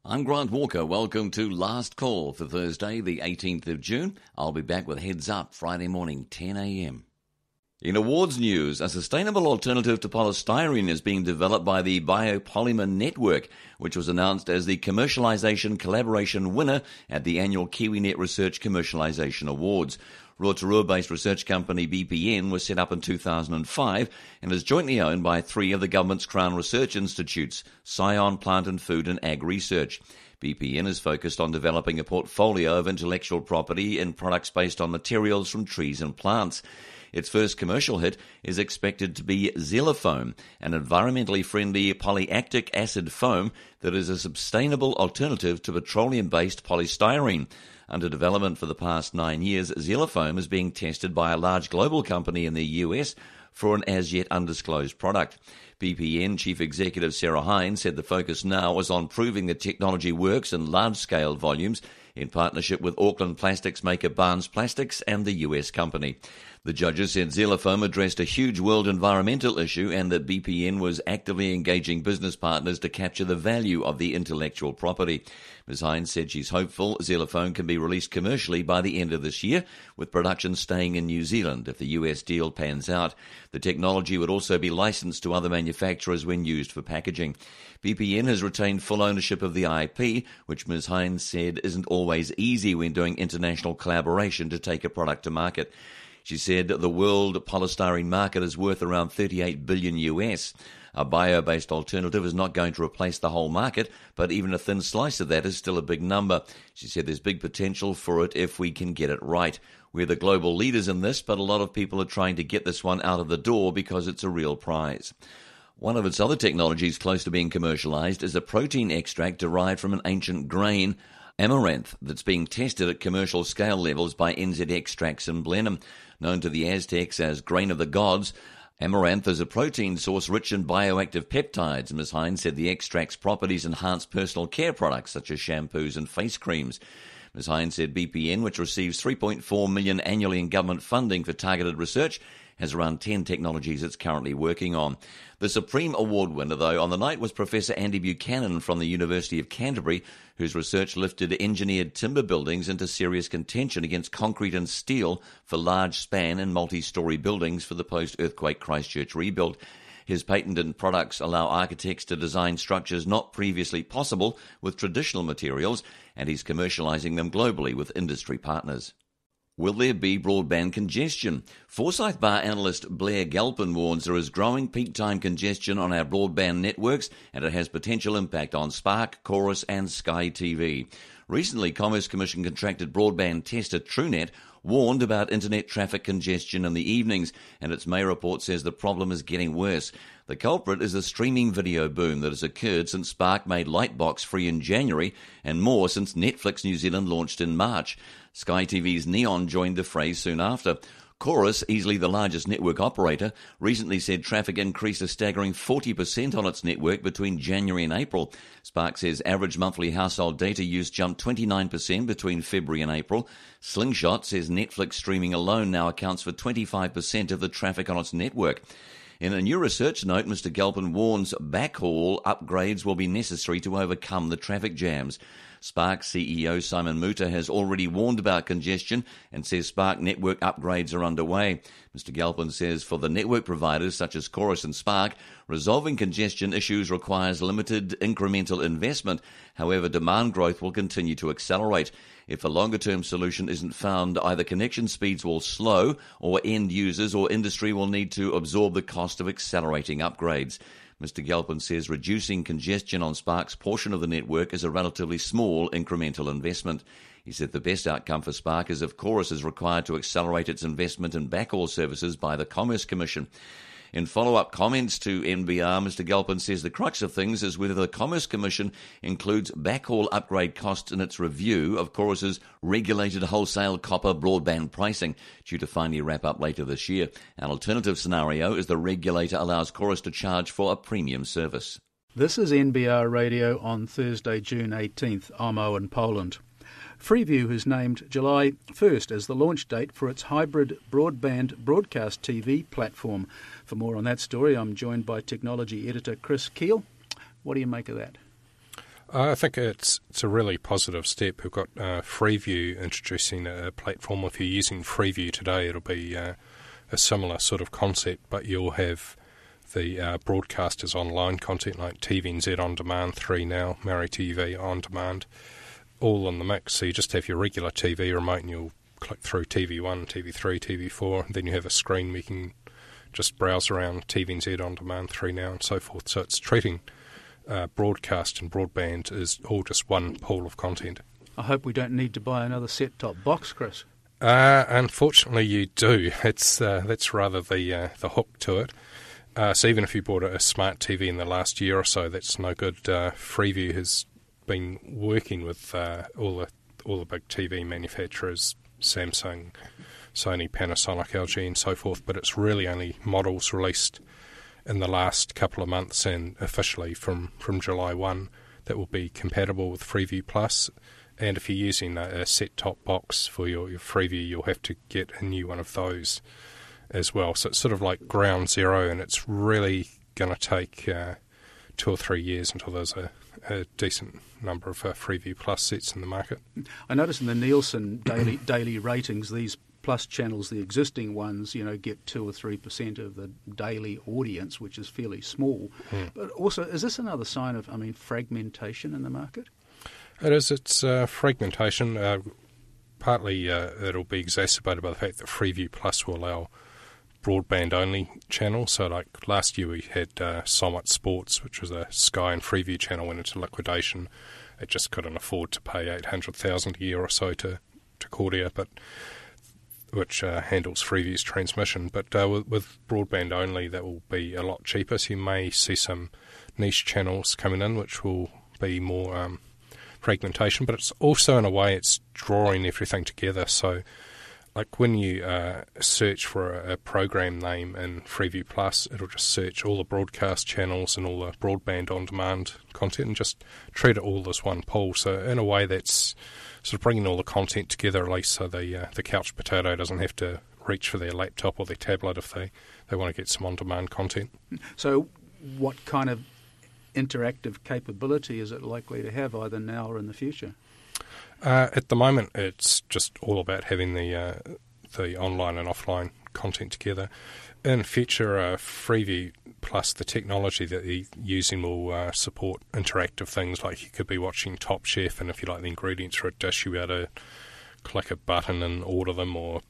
I'm Grant Walker. Welcome to Last Call for Thursday, the 18th of June. I'll be back with Heads Up Friday morning, 10 a.m. In awards news, a sustainable alternative to polystyrene is being developed by the Biopolymer Network, which was announced as the Commercialisation Collaboration winner at the annual KiwiNet Research Commercialisation Awards. Rotorua-based research company BPN was set up in 2005 and is jointly owned by three of the government's Crown Research Institutes, Scion, Plant and Food and Ag Research. BPN is focused on developing a portfolio of intellectual property and products based on materials from trees and plants. Its first commercial hit is expected to be Xylofoam, an environmentally friendly polylactic acid foam that is a sustainable alternative to petroleum-based polystyrene. Under development for the past 9 years, Xylofoam is being tested by a large global company in the US for an as-yet undisclosed product. BPN Chief Executive Sarah Hine said the focus now is on proving the technology works in large-scale volumes in partnership with Auckland plastics maker Barnes Plastics and the US company. The judges said Xylofoam addressed a huge world environmental issue and that BPN was actively engaging business partners to capture the value of the intellectual property. Ms. Hines said she's hopeful Xylofoam can be released commercially by the end of this year, with production staying in New Zealand if the US deal pans out. The technology would also be licensed to other manufacturers when used for packaging. BPN has retained full ownership of the IP, which Ms. Hines said isn't always easy when doing international collaboration to take a product to market. She said the world polystyrene market is worth around $38 billion US. A bio-based alternative is not going to replace the whole market, but even a thin slice of that is still a big number. She said there's big potential for it if we can get it right. We're the global leaders in this, but a lot of people are trying to get this one out of the door because it's a real prize. One of its other technologies close to being commercialized is a protein extract derived from an ancient grain, amaranth, that's being tested at commercial scale levels by NZ Extracts in Blenheim. Known to the Aztecs as grain of the gods, amaranth is a protein source rich in bioactive peptides. Ms. Hines said the extract's properties enhance personal care products such as shampoos and face creams. Ms. Hines said BPN, which receives $3.4 million annually in government funding for targeted research, has around 10 technologies it's currently working on. The Supreme Award winner, though, on the night was Professor Andy Buchanan from the University of Canterbury, whose research lifted engineered timber buildings into serious contention against concrete and steel for large span and multi-storey buildings for the post-earthquake Christchurch rebuild. His patented products allow architects to design structures not previously possible with traditional materials, and he's commercialising them globally with industry partners. Will there be broadband congestion? Forsyth Bar analyst Blair Galpin warns there is growing peak time congestion on our broadband networks and it has potential impact on Spark, Chorus and Sky TV. Recently, Commerce Commission contracted broadband tester TrueNet warned about internet traffic congestion in the evenings, and its May report says the problem is getting worse. The culprit is the streaming video boom that has occurred since Spark made Lightbox free in January, and more since Netflix New Zealand launched in March. Sky TV's Neon joined the fray soon after. Chorus, easily the largest network operator, recently said traffic increased a staggering 40% on its network between January and April. Spark says average monthly household data use jumped 29% between February and April. Slingshot says Netflix streaming alone now accounts for 25% of the traffic on its network. In a new research note, Mr. Galpin warns backhaul upgrades will be necessary to overcome the traffic jams. Spark CEO Simon Muta has already warned about congestion and says Spark network upgrades are underway. Mr. Galpin says for the network providers such as Chorus and Spark, resolving congestion issues requires limited incremental investment. However, demand growth will continue to accelerate. If a longer-term solution isn't found, either connection speeds will slow or end users or industry will need to absorb the cost of accelerating upgrades. Mr. Galpin says reducing congestion on Spark's portion of the network is a relatively small incremental investment. He said the best outcome for Spark is if Chorus is required to accelerate its investment in backhaul services by the Commerce Commission. In follow-up comments to NBR, Mr. Galpin says the crux of things is whether the Commerce Commission includes backhaul upgrade costs in its review of Chorus's regulated wholesale copper broadband pricing, due to finally wrap up later this year. An alternative scenario is the regulator allows Chorus to charge for a premium service. This is NBR Radio on Thursday, June 18th. I'm Owen Poland. Freeview has named July 1st as the launch date for its hybrid broadband broadcast TV platform. For more on that story, I'm joined by technology editor Chris Keel. What do you make of that? I think it's a really positive step. We've got Freeview introducing a platform. If you're using Freeview today, it'll be a similar sort of concept, but you'll have the broadcasters online content like TVNZ On Demand, 3 Now, Maori TV On Demand, all in the mix. So you just have your regular TV remote and you'll click through TV1, TV3, TV4, and then you have a screen where you can just browse around TVNZ On Demand, 3 Now and so forth. So it's treating broadcast and broadband as all just one pool of content. I hope we don't need to buy another set-top box, Chris. Unfortunately, you do. That's rather the hook to it. So even if you bought a smart TV in the last year or so, that's no good. Freeview has been working with all the big TV manufacturers, Samsung, Sony, Panasonic, LG and so forth, but it's really only models released in the last couple of months and officially from July 1 that will be compatible with Freeview Plus. And if you're using a set-top box for your Freeview, you'll have to get a new one of those as well. So it's sort of like ground zero, and it's really going to take 2 or 3 years until there's a decent number of Freeview Plus sets in the market. I noticed in the Nielsen daily ratings, these Plus channels, the existing ones, get 2 or 3% of the daily audience, which is fairly small. But also, is this another sign of, fragmentation in the market? It is. It's fragmentation. Partly it'll be exacerbated by the fact that Freeview Plus will allow broadband-only channels. So like last year we had Somewhat Sports, which was a Sky and Freeview channel, went into liquidation. It just couldn't afford to pay $800,000 a year or so to Cordia, which handles Freeview's transmission. But with broadband-only, that will be a lot cheaper. So you may see some niche channels coming in, which will be more fragmentation, but it's also, in a way, it's drawing everything together. So like when you search for a program name in Freeview Plus, it'll just search all the broadcast channels and all the broadband on-demand content and just treat it all as one pool. So in a way, that's sort of bringing all the content together, at least so the couch potato doesn't have to reach for their laptop or their tablet if they want to get some on-demand content. So what kind of interactive capability is it likely to have either now or in the future? At the moment, it's just all about having the online and offline content together. In future, Freeview Plus, the technology that they're using will support interactive things, like you could be watching Top Chef, and if you like the ingredients for a dish, you'll be able to click a button and order them, or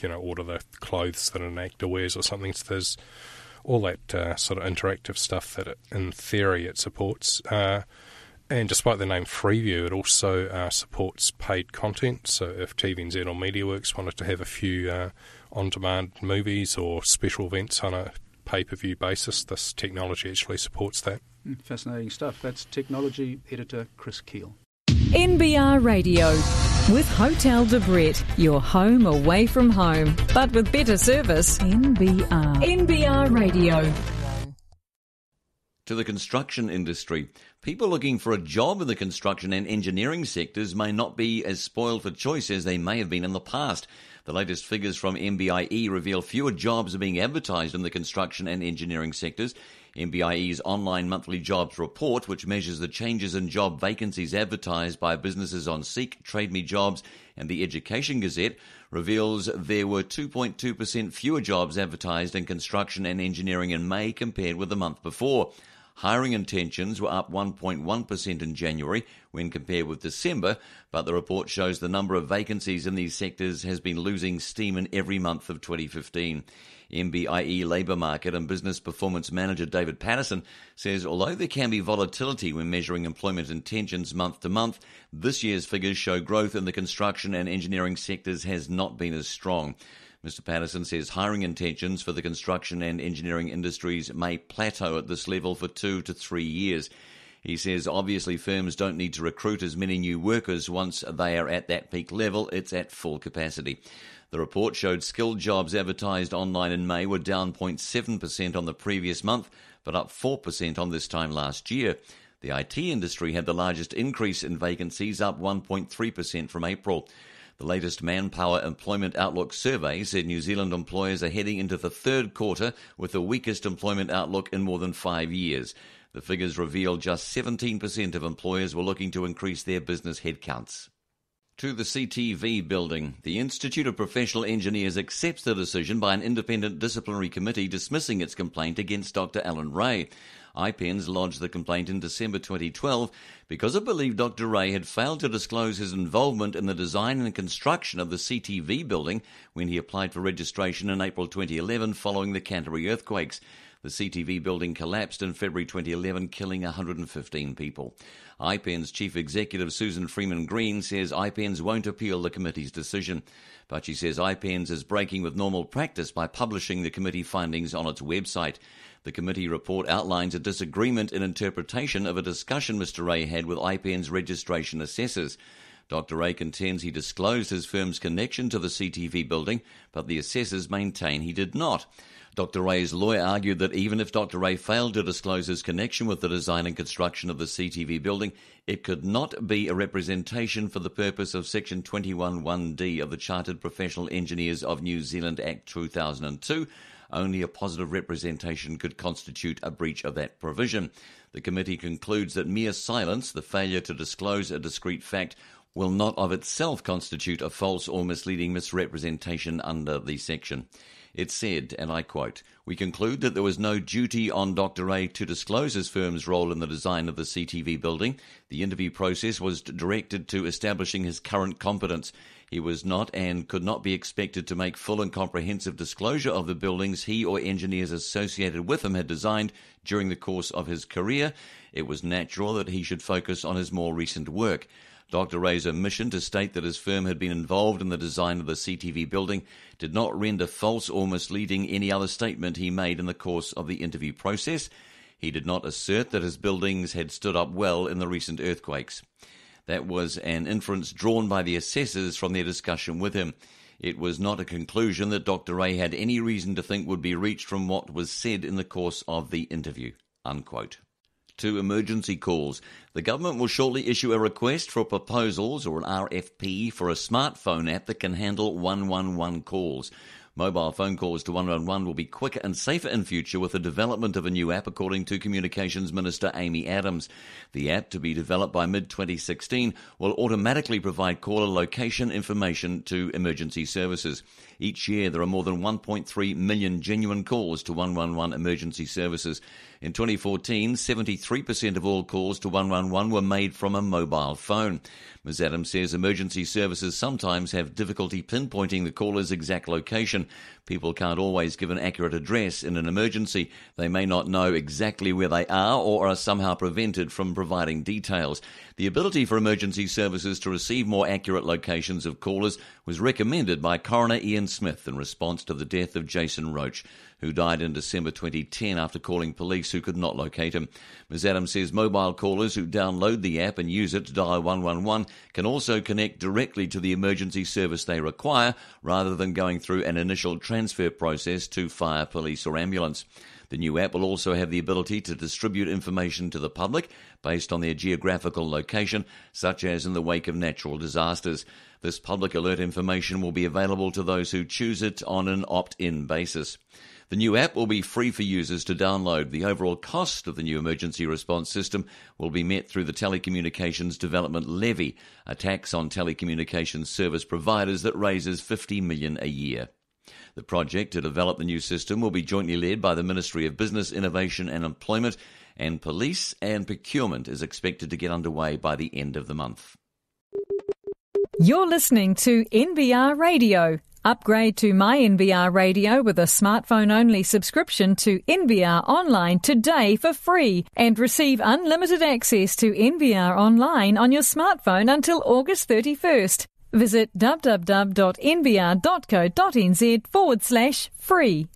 order the clothes that an actor wears or something. So there's all that sort of interactive stuff that, in theory, it supports. And despite the name Freeview, it also supports paid content. So if TVNZ or MediaWorks wanted to have a few on-demand movies or special events on a pay-per-view basis, this technology actually supports that. Fascinating stuff. That's technology editor Chris Keel. NBR Radio with Hotel de Brett, your home away from home, but with better service. NBR Radio. To the construction industry. People looking for a job in the construction and engineering sectors may not be as spoiled for choice as they may have been in the past. The latest figures from MBIE reveal fewer jobs are being advertised in the construction and engineering sectors. MBIE's online monthly jobs report, which measures the changes in job vacancies advertised by businesses on Seek, Trade Me Jobs and the Education Gazette, reveals there were 2.2% fewer jobs advertised in construction and engineering in May compared with the month before. Hiring intentions were up 1.1% in January when compared with December, but the report shows the number of vacancies in these sectors has been losing steam in every month of 2015. MBIE Labour Market and Business Performance Manager David Patterson says although there can be volatility when measuring employment intentions month to month, this year's figures show growth in the construction and engineering sectors has not been as strong. Mr. Patterson says hiring intentions for the construction and engineering industries may plateau at this level for 2 to 3 years. He says obviously firms don't need to recruit as many new workers once they are at that peak level, it's at full capacity. The report showed skilled jobs advertised online in May were down 0.7% on the previous month, but up 4% on this time last year. The IT industry had the largest increase in vacancies, up 1.3% from April. The latest Manpower Employment Outlook survey said New Zealand employers are heading into the third quarter with the weakest employment outlook in more than 5 years. The figures reveal just 17% of employers were looking to increase their business headcounts. To the CTV building, the Institute of Professional Engineers accepts the decision by an independent disciplinary committee dismissing its complaint against Dr. Alan Ray. IPENS lodged the complaint in December 2012 because it believed Dr. Ray had failed to disclose his involvement in the design and construction of the CTV building when he applied for registration in April 2011 following the Canterbury earthquakes. The CTV building collapsed in February 2011, killing 115 people. IPENS Chief Executive Susan Freeman-Green says IPENS won't appeal the committee's decision. But she says IPENS is breaking with normal practice by publishing the committee findings on its website. The committee report outlines a disagreement in interpretation of a discussion Mr. Ray had with IPENS registration assessors. Dr. Ray contends he disclosed his firm's connection to the CTV building, but the assessors maintain he did not. Dr. Ray's lawyer argued that even if Dr. Ray failed to disclose his connection with the design and construction of the CTV building, it could not be a representation for the purpose of Section 21(1)(d) of the Chartered Professional Engineers of New Zealand Act 2002. Only a positive representation could constitute a breach of that provision. The committee concludes that mere silence, the failure to disclose a discrete fact, will not of itself constitute a false or misleading misrepresentation under the section. It said, and I quote, "We conclude that there was no duty on Dr. Ray to disclose his firm's role in the design of the CTV building. The interview process was directed to establishing his current competence. He was not and could not be expected to make full and comprehensive disclosure of the buildings he or engineers associated with him had designed during the course of his career. It was natural that he should focus on his more recent work. Dr. Ray's omission to state that his firm had been involved in the design of the CTV building did not render false or misleading any other statement he made in the course of the interview process. He did not assert that his buildings had stood up well in the recent earthquakes." That was an inference drawn by the assessors from their discussion with him. It was not a conclusion that Dr. Ray had any reason to think would be reached from what was said in the course of the interview. Unquote. To emergency calls. The government will shortly issue a request for proposals, or an RFP, for a smartphone app that can handle 111 calls. Mobile phone calls to 111 will be quicker and safer in future with the development of a new app, according to Communications Minister Amy Adams. The app, to be developed by mid-2016, will automatically provide caller location information to emergency services. Each year, there are more than 1.3 million genuine calls to 111 emergency services. In 2014, 73% of all calls to 111 were made from a mobile phone. Ms. Adams says emergency services sometimes have difficulty pinpointing the caller's exact location. People can't always give an accurate address in an emergency. They may not know exactly where they are or are somehow prevented from providing details. The ability for emergency services to receive more accurate locations of callers was recommended by Coroner Ian Smith in response to the death of Jason Roach, who died in December 2010 after calling police who could not locate him. Ms. Adams says mobile callers who download the app and use it to dial 111 can also connect directly to the emergency service they require, rather than going through an initial transfer process to fire, police or ambulance. The new app will also have the ability to distribute information to the public based on their geographical location, such as in the wake of natural disasters. This public alert information will be available to those who choose it on an opt-in basis. The new app will be free for users to download. The overall cost of the new emergency response system will be met through the Telecommunications Development Levy, a tax on telecommunications service providers that raises $50 million a year. The project to develop the new system will be jointly led by the Ministry of Business, Innovation and Employment, and Police, and procurement is expected to get underway by the end of the month. You're listening to NBR Radio. Upgrade to My NBR Radio with a smartphone-only subscription to NBR Online today for free and receive unlimited access to NBR Online on your smartphone until August 31st. Visit www.nbr.co.nz/free.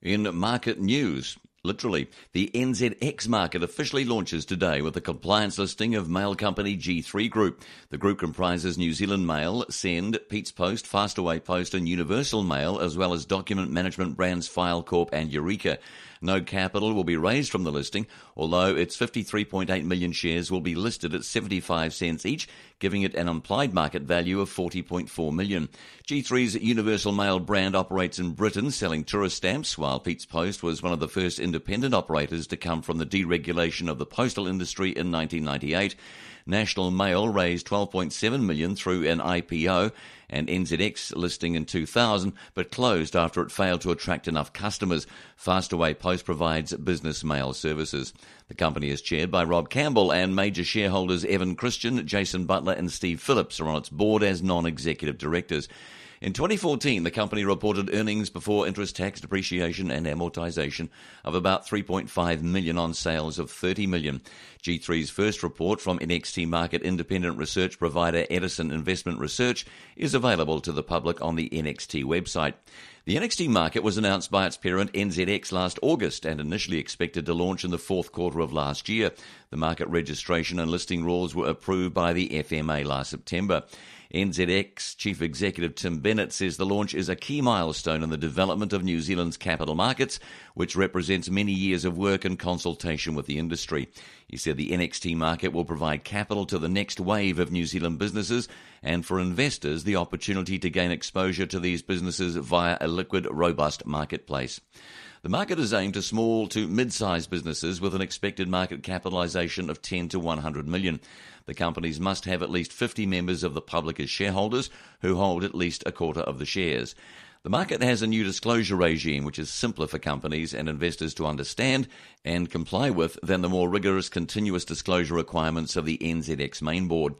In market news, literally, the NZX market officially launches today with the compliance listing of mail company G3 Group. The group comprises New Zealand Mail, Send, Pete's Post, Fastaway Post and Universal Mail, as well as document management brands Filecorp and Eureka. No capital will be raised from the listing, although its 53.8 million shares will be listed at 75 cents each, giving it an implied market value of 40.4 million. G3's Universal Mail brand operates in Britain, selling tourist stamps, while Pete's Post was one of the first independent operators to come from the deregulation of the postal industry in 1998. National Mail raised $12.7 million through an IPO and NZX listing in 2000, but closed after it failed to attract enough customers. Fastaway Post provides business mail services. The company is chaired by Rob Campbell, and major shareholders Evan Christian, Jason Butler and Steve Phillips are on its board as non-executive directors. In 2014, the company reported earnings before interest, tax, depreciation and amortisation of about $3.5 million on sales of $30 million. G3's first report from NXT market independent research provider Edison Investment Research is available to the public on the NXT website. The NXT market was announced by its parent NZX last August and initially expected to launch in the fourth quarter of last year. The market registration and listing rules were approved by the FMA last September. NZX Chief Executive Tim Bennett says the launch is a key milestone in the development of New Zealand's capital markets, which represents many years of work and consultation with the industry. He said the NXT market will provide capital to the next wave of New Zealand businesses and for investors the opportunity to gain exposure to these businesses via a liquid, robust marketplace. The market is aimed to small to mid-sized businesses with an expected market capitalisation of 10 to 100 million. The companies must have at least 50 members of the public as shareholders who hold at least a quarter of the shares. The market has a new disclosure regime which is simpler for companies and investors to understand and comply with than the more rigorous continuous disclosure requirements of the NZX main board.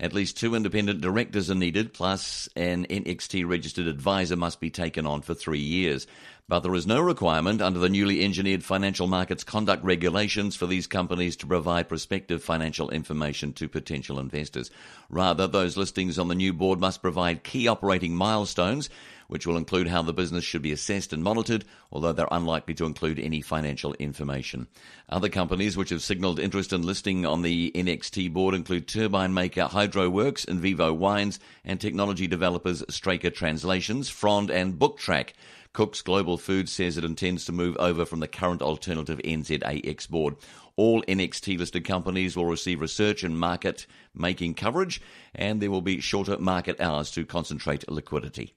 At least 2 independent directors are needed, plus an NXT-registered advisor must be taken on for 3 years. But there is no requirement under the newly engineered financial markets conduct regulations for these companies to provide prospective financial information to potential investors. Rather, those listings on the new board must provide key operating milestones, which will include how the business should be assessed and monitored, although they're unlikely to include any financial information. Other companies which have signalled interest in listing on the NXT board include turbine maker Hydroworks, Invivo Wines, and technology developers Straker Translations, Frond and BookTrack. Cook's Global Foods says it intends to move over from the current alternative NZAX board. All NXT-listed companies will receive research and market-making coverage, and there will be shorter market hours to concentrate liquidity.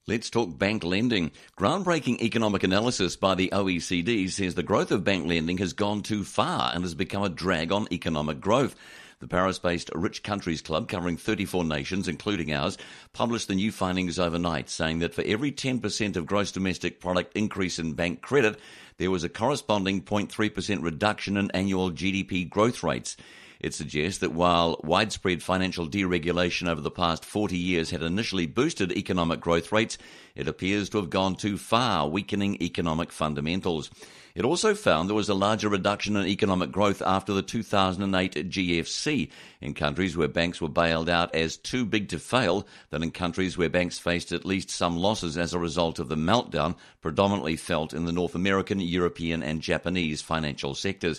Let's talk bank lending. Groundbreaking economic analysis by the OECD says the growth of bank lending has gone too far and has become a drag on economic growth. The Paris-based Rich Countries Club, covering 34 nations, including ours, published the new findings overnight, saying that for every 10% of gross domestic product increase in bank credit, there was a corresponding 0.3% reduction in annual GDP growth rates. It suggests that while widespread financial deregulation over the past 40 years had initially boosted economic growth rates, it appears to have gone too far, weakening economic fundamentals. It also found there was a larger reduction in economic growth after the 2008 GFC in countries where banks were bailed out as too big to fail than in countries where banks faced at least some losses as a result of the meltdown predominantly felt in the North American, European and Japanese financial sectors.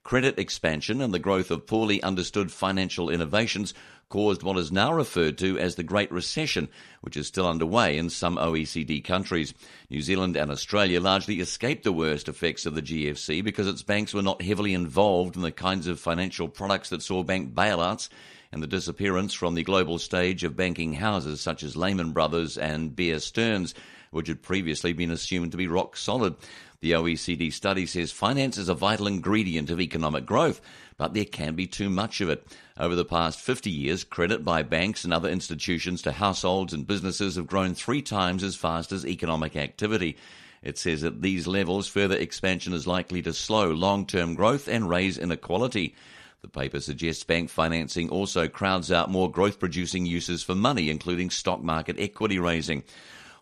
Credit expansion and the growth of poorly understood financial innovations caused what is now referred to as the Great Recession, which is still underway in some OECD countries. New Zealand and Australia largely escaped the worst effects of the GFC because its banks were not heavily involved in the kinds of financial products that saw bank bailouts and the disappearance from the global stage of banking houses such as Lehman Brothers and Bear Stearns, which had previously been assumed to be rock solid. The OECD study says finance is a vital ingredient of economic growth, but there can be too much of it. Over the past 50 years, credit by banks and other institutions to households and businesses have grown 3 times as fast as economic activity. It says at these levels, further expansion is likely to slow long-term growth and raise inequality. The paper suggests bank financing also crowds out more growth-producing uses for money, including stock market equity raising.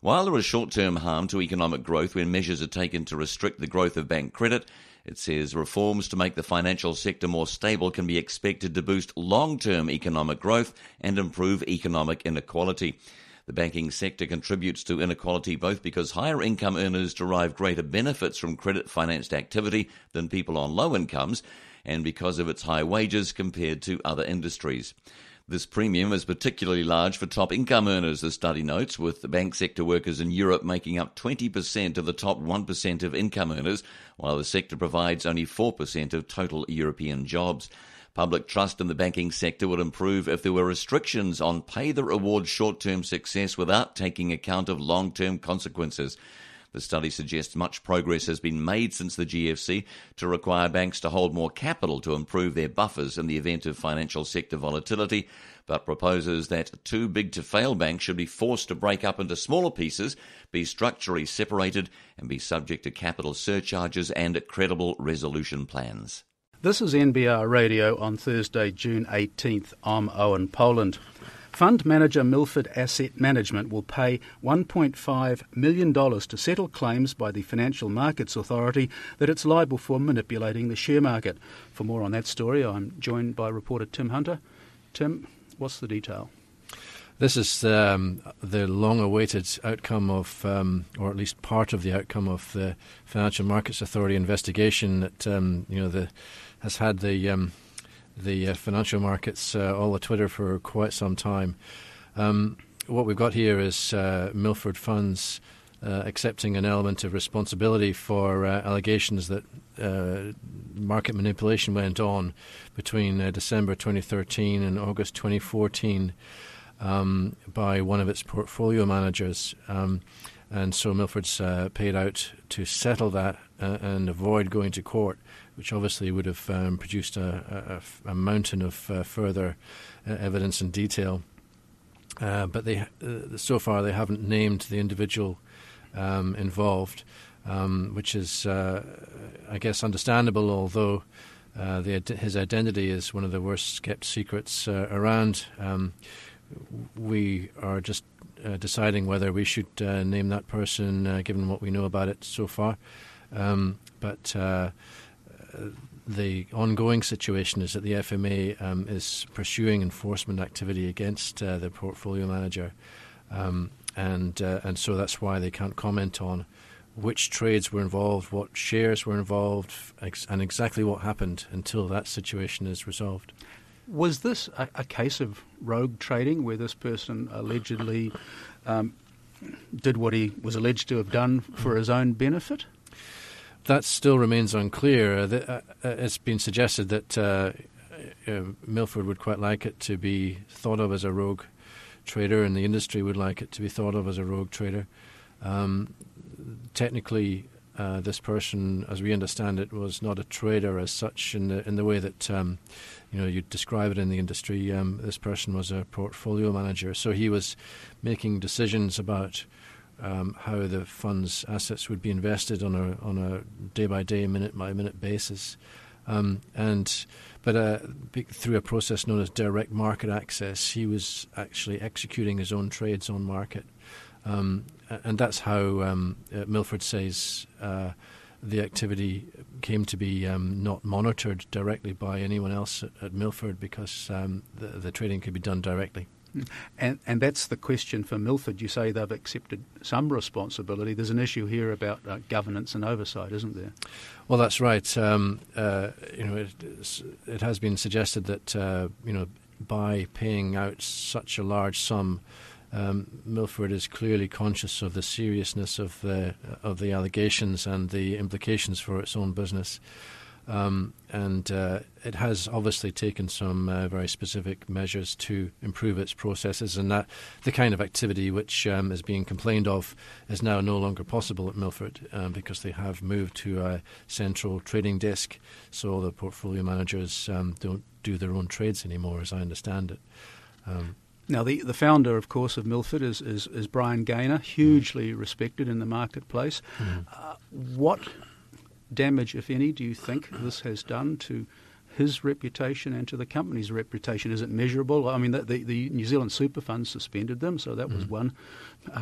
While there is short-term harm to economic growth when measures are taken to restrict the growth of bank credit, it says reforms to make the financial sector more stable can be expected to boost long-term economic growth and improve economic inequality. The banking sector contributes to inequality both because higher income earners derive greater benefits from credit-financed activity than people on low incomes, and because of its high wages compared to other industries. This premium is particularly large for top income earners, the study notes, with the bank sector workers in Europe making up 20% of the top 1% of income earners, while the sector provides only 4% of total European jobs. Public trust in the banking sector would improve if there were restrictions on pay that reward short-term success without taking account of long-term consequences. The study suggests much progress has been made since the GFC to require banks to hold more capital to improve their buffers in the event of financial sector volatility, but proposes that too-big-to-fail banks should be forced to break up into smaller pieces, be structurally separated, and be subject to capital surcharges and credible resolution plans. This is NBR Radio on Thursday, June 18th. I'm Owen Poland. Fund manager Milford Asset Management will pay $1.5 million to settle claims by the Financial Markets Authority that it's liable for manipulating the share market. For more on that story, I'm joined by reporter Tim Hunter. Tim, what's the detail? This is the long-awaited outcome of, or at least part of the outcome of the Financial Markets Authority investigation that has had the financial markets all the Twitter for quite some time. What we've got here is Milford Funds accepting an element of responsibility for allegations that market manipulation went on between December 2013 and August 2014 by one of its portfolio managers. And so Milford's paid out to settle that and avoid going to court, which obviously would have produced a mountain of further evidence and detail. But so far they haven't named the individual involved, which is, I guess, understandable, although his identity is one of the worst kept secrets around. We are just deciding whether we should name that person, given what we know about it so far. But the ongoing situation is that the FMA is pursuing enforcement activity against the portfolio manager, and so that's why they can't comment on which trades were involved, what shares were involved, and exactly what happened until that situation is resolved. Was this a case of rogue trading where this person allegedly did what he was alleged to have done for his own benefit? That still remains unclear. It's been suggested that Milford would quite like it to be thought of as a rogue trader, and the industry would like it to be thought of as a rogue trader. Technically, this person, as we understand it, was not a trader as such in the way that you'd describe it in the industry. This person was a portfolio manager, so he was making decisions about how the fund's assets would be invested on a day-by-day, minute-by-minute basis, but through a process known as direct market access, he was actually executing his own trades on market. And that's how Milford says the activity came to be not monitored directly by anyone else at Milford, because the trading could be done directly. And that's the question for Milford. You say they've accepted some responsibility. There's an issue here about governance and oversight, isn't there? Well, that's right. It has been suggested that by paying out such a large sum, Milford is clearly conscious of the seriousness of the allegations and the implications for its own business, and it has obviously taken some very specific measures to improve its processes, and that the kind of activity which is being complained of is now no longer possible at Milford, because they have moved to a central trading desk, so the portfolio managers don't do their own trades anymore, as I understand it. Now, the founder, of course, of Milford is Brian Gaynor, hugely respected in the marketplace. What damage, if any, do you think this has done to his reputation and to the company's reputation? Is it measurable? I mean, the New Zealand super funds suspended them, so that was one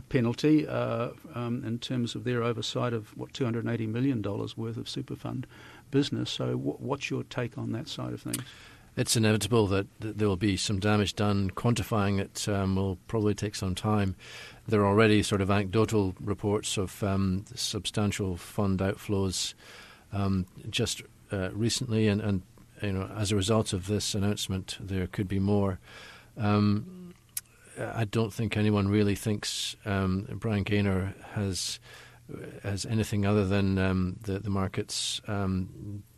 penalty in terms of their oversight of, $280 million worth of super fund business. So what's your take on that side of things? It's inevitable that there will be some damage done. Quantifying it will probably take some time. There are already sort of anecdotal reports of substantial fund outflows just recently, and as a result of this announcement, there could be more. I don't think anyone really thinks Brian Gaynor has anything other than the market's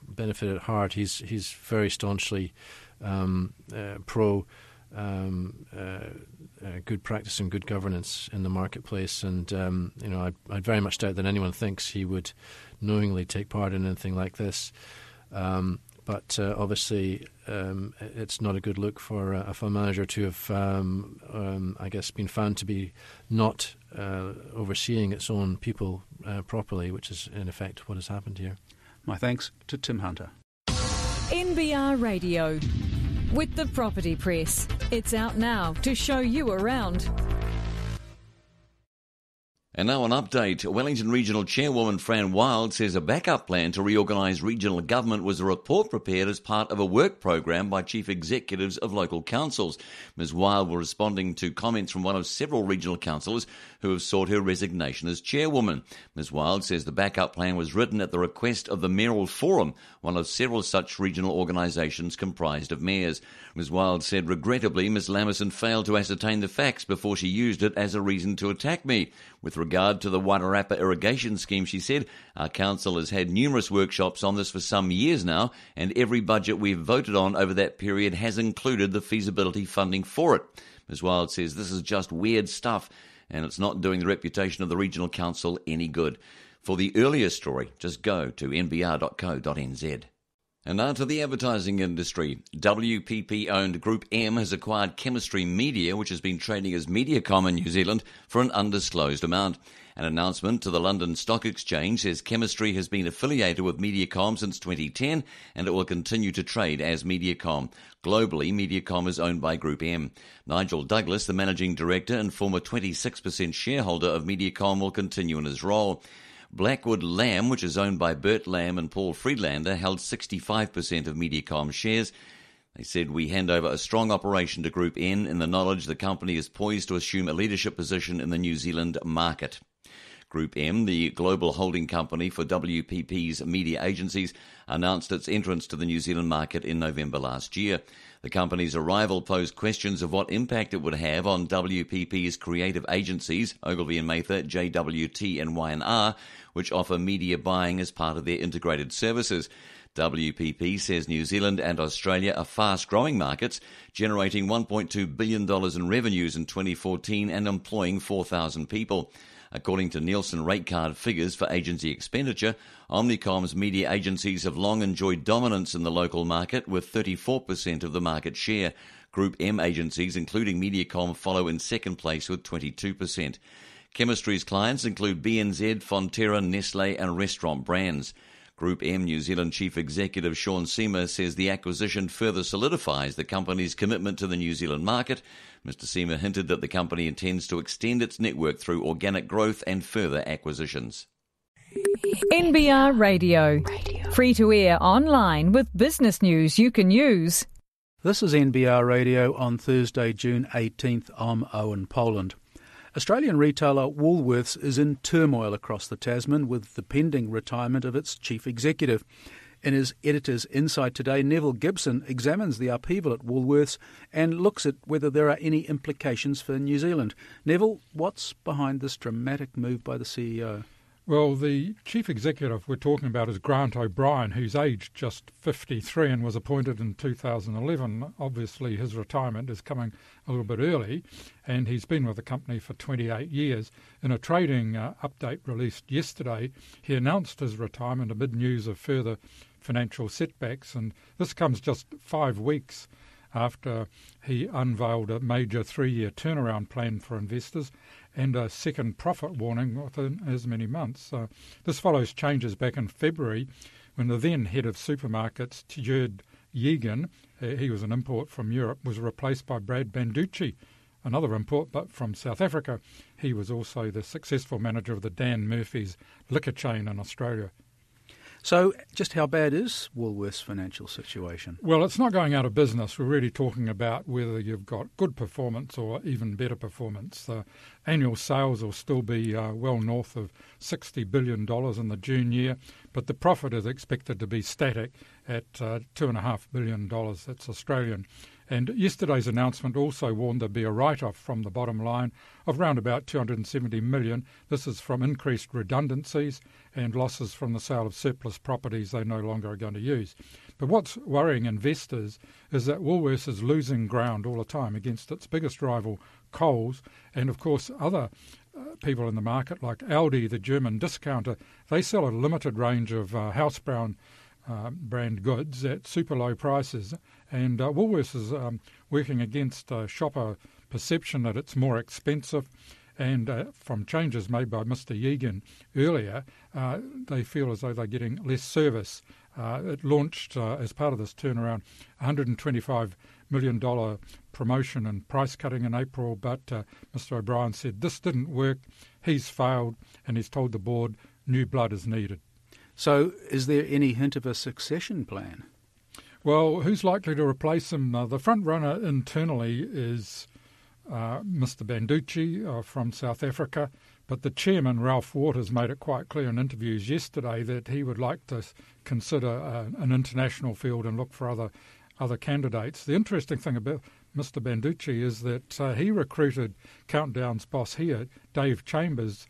benefit at heart. He's very staunchly pro good practice and good governance in the marketplace, and I'd very much doubt that anyone thinks he would knowingly take part in anything like this. But obviously, it's not a good look for a fund manager to have, I guess, been found to be not overseeing its own people properly, which is in effect what has happened here. My thanks to Tim Hunter. NBR Radio. With the Property Press. It's out now to show you around. And now an update. Wellington Regional Chairwoman Fran Wild says a backup plan to reorganise regional government was a report prepared as part of a work program by chief executives of local councils. Ms Wild was responding to comments from one of several regional councillors who have sought her resignation as chairwoman. Ms Wild says the backup plan was written at the request of the Mayoral Forum, one of several such regional organisations comprised of mayors. Ms Wild said, regrettably, Ms Lamison failed to ascertain the facts before she used it as a reason to attack me. With regard to the Wairarapa irrigation scheme, she said, our council has had numerous workshops on this for some years now, and every budget we've voted on over that period has included the feasibility funding for it. Ms Wild says this is just weird stuff, and it's not doing the reputation of the regional council any good. For the earlier story, just go to nbr.co.nz. And now to the advertising industry. WPP-owned Group M has acquired Chemistry Media, which has been trading as Mediacom in New Zealand, for an undisclosed amount. An announcement to the London Stock Exchange says Chemistry has been affiliated with Mediacom since 2010, and it will continue to trade as Mediacom. Globally, Mediacom is owned by Group M. Nigel Douglas, the managing director and former 26% shareholder of Mediacom, will continue in his role. Blackwood Lamb, which is owned by Bert Lamb and Paul Friedlander, held 65% of Mediacom shares. They said, we hand over a strong operation to Group N in the knowledge the company is poised to assume a leadership position in the New Zealand market. Group M, the global holding company for WPP's media agencies, announced its entrance to the New Zealand market in November last year. The company's arrival posed questions of what impact it would have on WPP's creative agencies, Ogilvy and Mather, JWT and Y&R, which offer media buying as part of their integrated services. WPP says New Zealand and Australia are fast-growing markets, generating $1.2 billion in revenues in 2014 and employing 4,000 people. According to Nielsen rate card figures for agency expenditure, Omnicom's media agencies have long enjoyed dominance in the local market with 34% of the market share. Group M agencies, including Mediacom, follow in second place with 22%. Chemistry's clients include BNZ, Fonterra, Nestle and restaurant brands. Group M New Zealand Chief Executive Sean Seamer says the acquisition further solidifies the company's commitment to the New Zealand market. Mr. Seamer hinted that the company intends to extend its network through organic growth and further acquisitions. NBR Radio. Free to air online with business news you can use. This is NBR Radio on Thursday, June 18th. I'm Owen Poland. Australian retailer Woolworths is in turmoil across the Tasman with the pending retirement of its chief executive. In his editor's Insight today, Neville Gibson examines the upheaval at Woolworths and looks at whether there are any implications for New Zealand. Neville, what's behind this dramatic move by the CEO? Well, the chief executive we're talking about is Grant O'Brien, who's aged just 53 and was appointed in 2011. Obviously, his retirement is coming a little bit early, and he's been with the company for 28 years. In a trading update released yesterday, he announced his retirement amid news of further financial setbacks, and this comes just 5 weeks after he unveiled a major 3-year turnaround plan for investors and a second profit warning within as many months. This follows changes back in February when the then head of supermarkets, Tjerd Yegan, he was an import from Europe, was replaced by Brad Banducci, another import but from South Africa. He was also the successful manager of the Dan Murphy's liquor chain in Australia. So just how bad is Woolworths' financial situation? Well, it's not going out of business. We're really talking about whether you've got good performance or even better performance. Annual sales will still be well north of $60 billion in the June year, but the profit is expected to be static at $2.5 billion. That's Australian. And yesterday's announcement also warned there'd be a write-off from the bottom line of around about $270 million. This is from increased redundancies and losses from the sale of surplus properties they no longer are going to use. But what's worrying investors is that Woolworths is losing ground all the time against its biggest rival, Coles, and of course other people in the market like Aldi, the German discounter. They sell a limited range of house brand goods at super low prices, and Woolworths is working against shopper perception that it's more expensive, and from changes made by Mr Yegan earlier, they feel as though they're getting less service. It launched as part of this turnaround $125 million promotion and price cutting in April, but Mr O'Brien said this didn't work, he's failed, and he's told the board new blood is needed. So is there any hint of a succession plan? Well, who's likely to replace him? The front runner internally is Mr Banducci from South Africa, but the chairman, Ralph Waters, made it quite clear in interviews yesterday that he would like to consider an international field and look for other candidates. The interesting thing about Mr Banducci is that he recruited Countdown's boss here, Dave Chambers,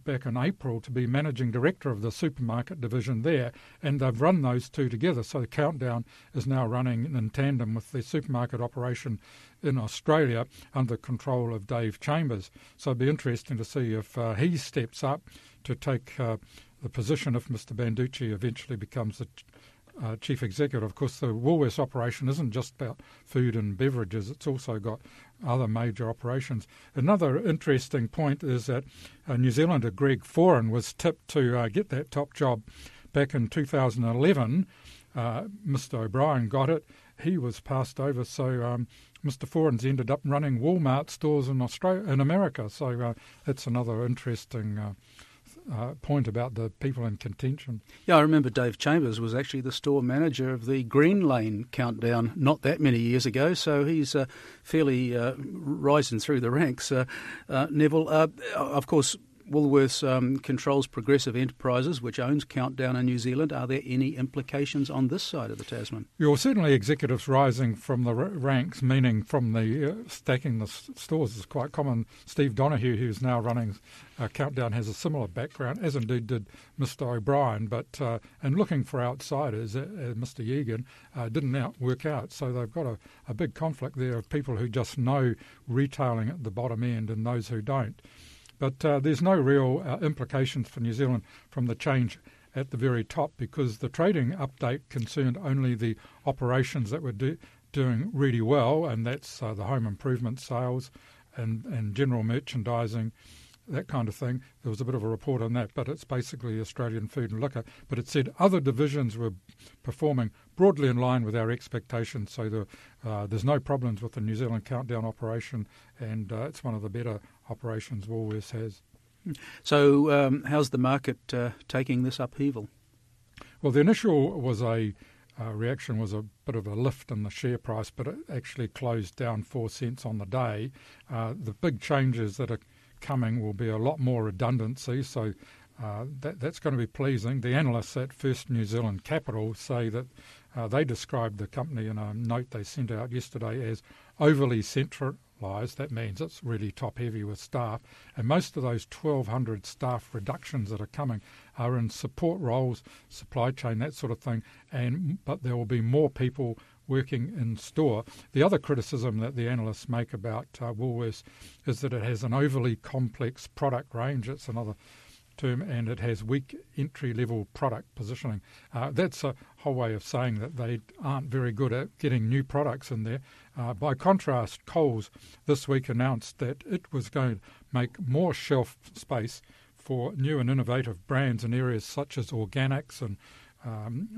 back in April to be managing director of the supermarket division there, and they've run those two together. So Countdown is now running in tandem with the supermarket operation in Australia under control of Dave Chambers. So it'd be interesting to see if he steps up to take the position if Mr Banducci eventually becomes the chief executive. Of course, the Woolworths operation isn't just about food and beverages, it's also got other major operations. Another interesting point is that New Zealander Greg Foran was tipped to get that top job back in 2011. Mr O'Brien got it. He was passed over, so Mr Foran's ended up running Walmart stores in America. So that's another interesting point about the people in contention. Yeah, I remember Dave Chambers was actually the store manager of the Green Lane Countdown not that many years ago, so he's fairly rising through the ranks. Neville, of course, Woolworths controls Progressive Enterprises, which owns Countdown in New Zealand. Are there any implications on this side of the Tasman? Well, certainly executives rising from the ranks, meaning from the stacking the stores, is quite common. Steve Donoghue, who's now running Countdown, has a similar background, as indeed did Mr O'Brien. But and looking for outsiders, Mr Yegan didn't work out. So they've got a big conflict there of people who just know retailing at the bottom end and those who don't. But there's no real implications for New Zealand from the change at the very top, because the trading update concerned only the operations that were doing really well, and that's the home improvement sales and general merchandising, that kind of thing. There was a bit of a report on that, but it's basically Australian food and liquor. But it said other divisions were performing broadly in line with our expectations, so there's no problems with the New Zealand Countdown operation, and it's one of the better operations Woolworths has. So how's the market taking this upheaval? Well, the initial was reaction was a bit of a lift in the share price, but it actually closed down 4 cents on the day. The big changes that are coming will be a lot more redundancy, so that's going to be pleasing. The analysts at First New Zealand Capital say that they described the company in a note they sent out yesterday as overly centralised. That means it's really top-heavy with staff, and most of those 1,200 staff reductions that are coming are in support roles, supply chain, that sort of thing, but there will be more people working in store. The other criticism that the analysts make about Woolworths is that it has an overly complex product range. It's another term, and it has weak entry-level product positioning. That's a whole way of saying that they aren't very good at getting new products in there. By contrast, Coles this week announced that it was going to make more shelf space for new and innovative brands in areas such as organics and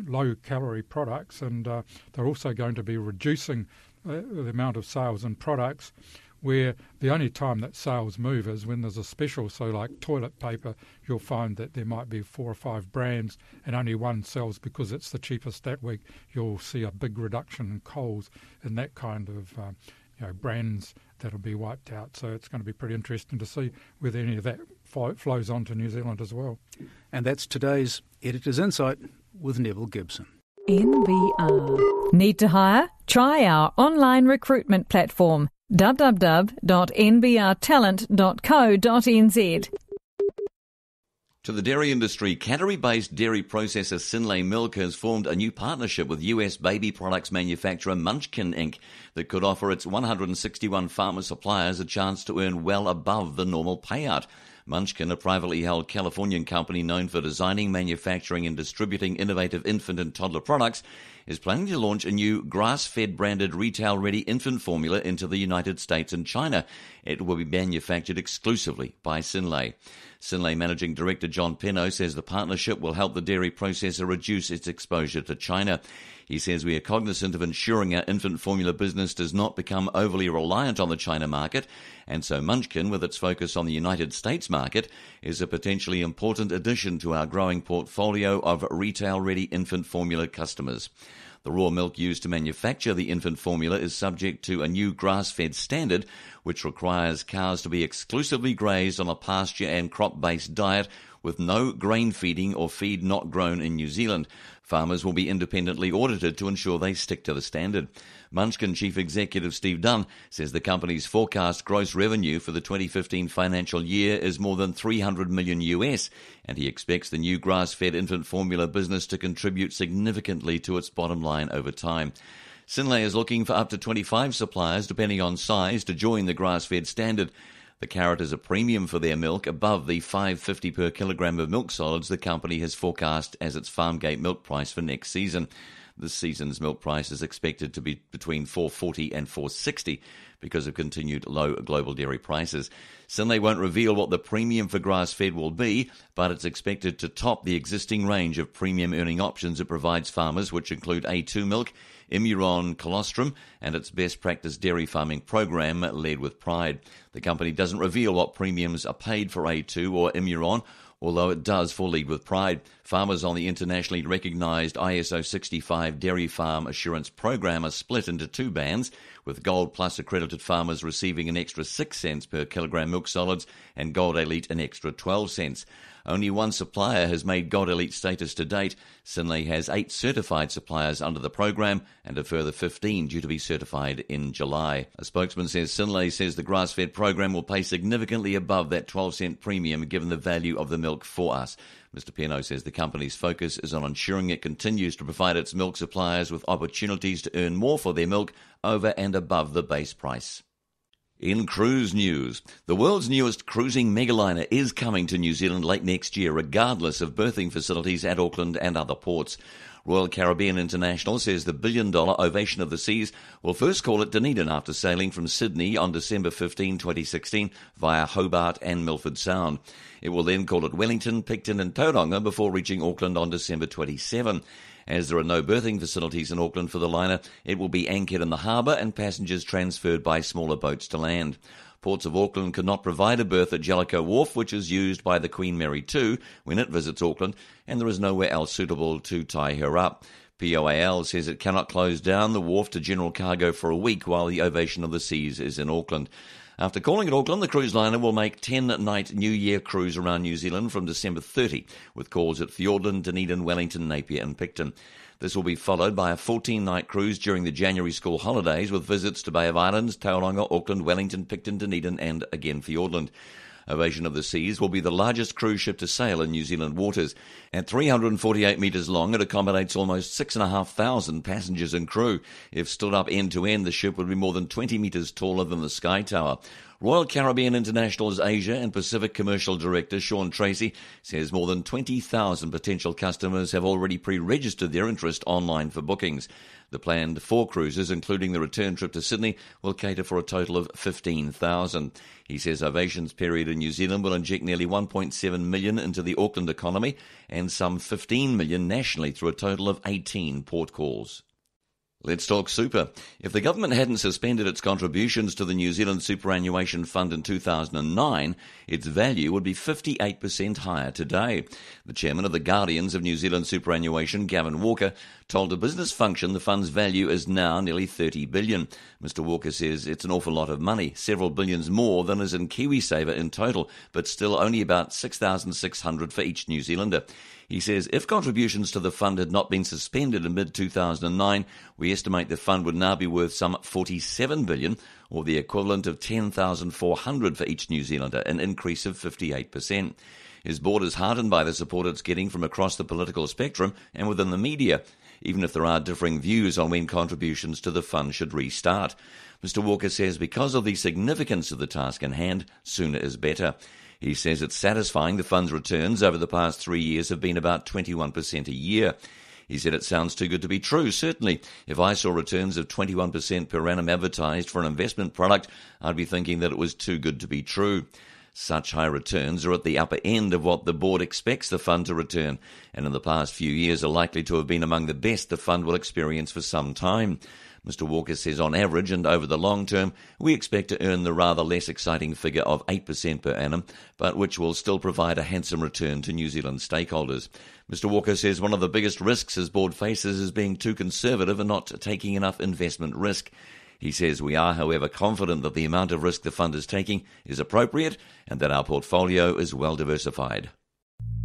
low-calorie products, and they're also going to be reducing the amount of sales in products where the only time that sales move is when there's a special. So like toilet paper, you'll find that there might be 4 or 5 brands and only one sells because it's the cheapest that week. You'll see a big reduction in Coles in that kind of brands that'll be wiped out. So it's going to be pretty interesting to see whether any of that flows on to New Zealand as well. And that's today's Editor's Insight with Neville Gibson. NBR. Need to hire? Try our online recruitment platform www.nbrtalent.co.nz. To the dairy industry, Canterbury-based dairy processor Synlait Milk has formed a new partnership with US baby products manufacturer Munchkin Inc. that could offer its 161 farmer suppliers a chance to earn well above the normal payout. Munchkin, a privately held Californian company known for designing, manufacturing and distributing innovative infant and toddler products, is planning to launch a new grass-fed branded retail-ready infant formula into the United States and China. It will be manufactured exclusively by Synlait. Synlait Managing Director John Penno says the partnership will help the dairy processor reduce its exposure to China. He says we are cognizant of ensuring our infant formula business does not become overly reliant on the China market, and so Munchkin, with its focus on the United States market, is a potentially important addition to our growing portfolio of retail-ready infant formula customers. The raw milk used to manufacture the infant formula is subject to a new grass-fed standard, which requires cows to be exclusively grazed on a pasture and crop-based diet with no grain feeding or feed not grown in New Zealand. Farmers will be independently audited to ensure they stick to the standard. Munchkin Chief Executive Steve Dunn says the company's forecast gross revenue for the 2015 financial year is more than $300 million US, and he expects the new grass-fed infant formula business to contribute significantly to its bottom line over time. Synlait is looking for up to 25 suppliers, depending on size, to join the grass-fed standard. The carrot is a premium for their milk above the $5.50 per kilogram of milk solids the company has forecast as its farmgate milk price for next season. This season's milk price is expected to be between $4.40 and $4.60 because of continued low global dairy prices. Synlait won't reveal what the premium for grass-fed will be, but it's expected to top the existing range of premium earning options it provides farmers, which include A2 milk, Imuron colostrum, and its best practice dairy farming program, Led with Pride. The company doesn't reveal what premiums are paid for A2 or Imuron, although it does for Lead with Pride. Farmers on the internationally recognised ISO 65 Dairy Farm Assurance Program are split into two bands, with Gold Plus accredited farmers receiving an extra 6 cents per kilogram milk solids and Gold Elite an extra 12 cents. Only one supplier has made Gold Elite status to date. Synlait has 8 certified suppliers under the program and a further 15 due to be certified in July. A spokesman says Synlait says the grass-fed program will pay significantly above that 12-cent premium given the value of the milk for us. Mr. Penno says the company's focus is on ensuring it continues to provide its milk suppliers with opportunities to earn more for their milk over and above the base price. In cruise news, the world's newest cruising megaliner is coming to New Zealand late next year, regardless of berthing facilities at Auckland and other ports. Royal Caribbean International says the billion-dollar Ovation of the Seas will first call at Dunedin after sailing from Sydney on December 15, 2016 via Hobart and Milford Sound. It will then call at Wellington, Picton and Tauranga before reaching Auckland on December 27. As there are no berthing facilities in Auckland for the liner, it will be anchored in the harbour and passengers transferred by smaller boats to land. Ports of Auckland cannot provide a berth at Jellicoe Wharf, which is used by the Queen Mary 2 when it visits Auckland, and there is nowhere else suitable to tie her up. POAL says it cannot close down the wharf to general cargo for a week while the Ovation of the Seas is in Auckland. After calling at Auckland, the cruise liner will make 10-night New Year cruise around New Zealand from December 30, with calls at Fiordland, Dunedin, Wellington, Napier and Picton. This will be followed by a 14-night cruise during the January school holidays with visits to Bay of Islands, Tauranga, Auckland, Wellington, Picton, Dunedin and again Fiordland. Ovation of the Seas will be the largest cruise ship to sail in New Zealand waters. At 348 metres long, it accommodates almost 6,500 passengers and crew. If stood up end to end, the ship would be more than 20 metres taller than the Sky Tower. Royal Caribbean International's Asia and Pacific Commercial Director Sean Tracy says more than 20,000 potential customers have already pre-registered their interest online for bookings. The planned 4 cruises, including the return trip to Sydney, will cater for a total of 15,000. He says Ovation's period in New Zealand will inject nearly 1.7 million into the Auckland economy and some 15 million nationally through a total of 18 port calls. Let's talk super. If the government hadn't suspended its contributions to the New Zealand Superannuation Fund in 2009, its value would be 58% higher today. The chairman of the Guardians of New Zealand Superannuation, Gavin Walker, told a business function the fund's value is now nearly $30 billion. Mr Walker says it's an awful lot of money, several billions more than is in KiwiSaver in total, but still only about $6,600 for each New Zealander. He says if contributions to the fund had not been suspended in mid-2009, we estimate the fund would now be worth some $47 billion, or the equivalent of $10,400 for each New Zealander, an increase of 58%. His board is heartened by the support it's getting from across the political spectrum and within the media, even if there are differing views on when contributions to the fund should restart. Mr Walker says because of the significance of the task in hand, sooner is better. He says it's satisfying the fund's returns over the past 3 years have been about 21% a year. He said it sounds too good to be true. Certainly, if I saw returns of 21% per annum advertised for an investment product, I'd be thinking that it was too good to be true. Such high returns are at the upper end of what the board expects the fund to return, and in the past few years are likely to have been among the best the fund will experience for some time. Mr Walker says on average and over the long term, we expect to earn the rather less exciting figure of 8% per annum, but which will still provide a handsome return to New Zealand stakeholders. Mr Walker says one of the biggest risks his board faces is being too conservative and not taking enough investment risk. He says we are, however, confident that the amount of risk the fund is taking is appropriate and that our portfolio is well diversified.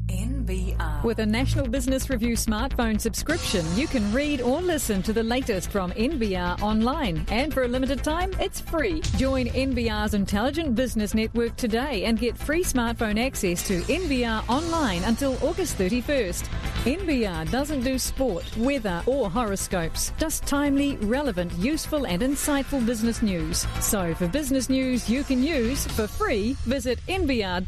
NBR. With a National Business Review smartphone subscription, you can read or listen to the latest from NBR online. And for a limited time, it's free. Join NBR's Intelligent Business Network today and get free smartphone access to NBR online until August 31st. NBR doesn't do sport, weather or horoscopes, just timely, relevant, useful and insightful business news. So for business news you can use for free, visit nbr.co.nz/free.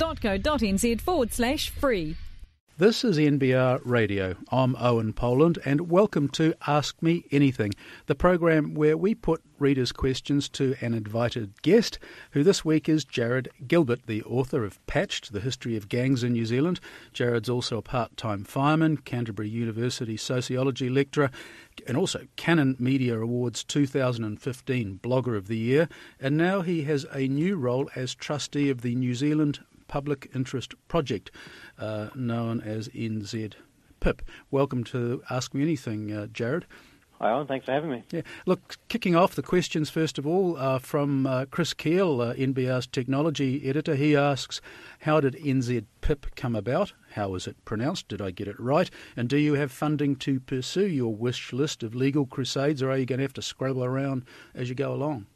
This is NBR Radio. I'm Owen Poland and welcome to Ask Me Anything, the program where we put readers' questions to an invited guest, who this week is Jared Gilbert, the author of Patched, The History of Gangs in New Zealand. Jared's also a part-time fireman, Canterbury University sociology lecturer, and also Canon Media Awards 2015 Blogger of the Year, and now he has a new role as trustee of the New Zealand Public Interest Project, known as NZPIP. Welcome to Ask Me Anything, Jared. Hi, Alan. Thanks for having me. Yeah. Look, kicking off the questions, first of all, from Chris Keel, NBR's technology editor. He asks, how did NZPIP come about? How was it pronounced? Did I get it right? And do you have funding to pursue your wish list of legal crusades, or are you going to have to scrabble around as you go along?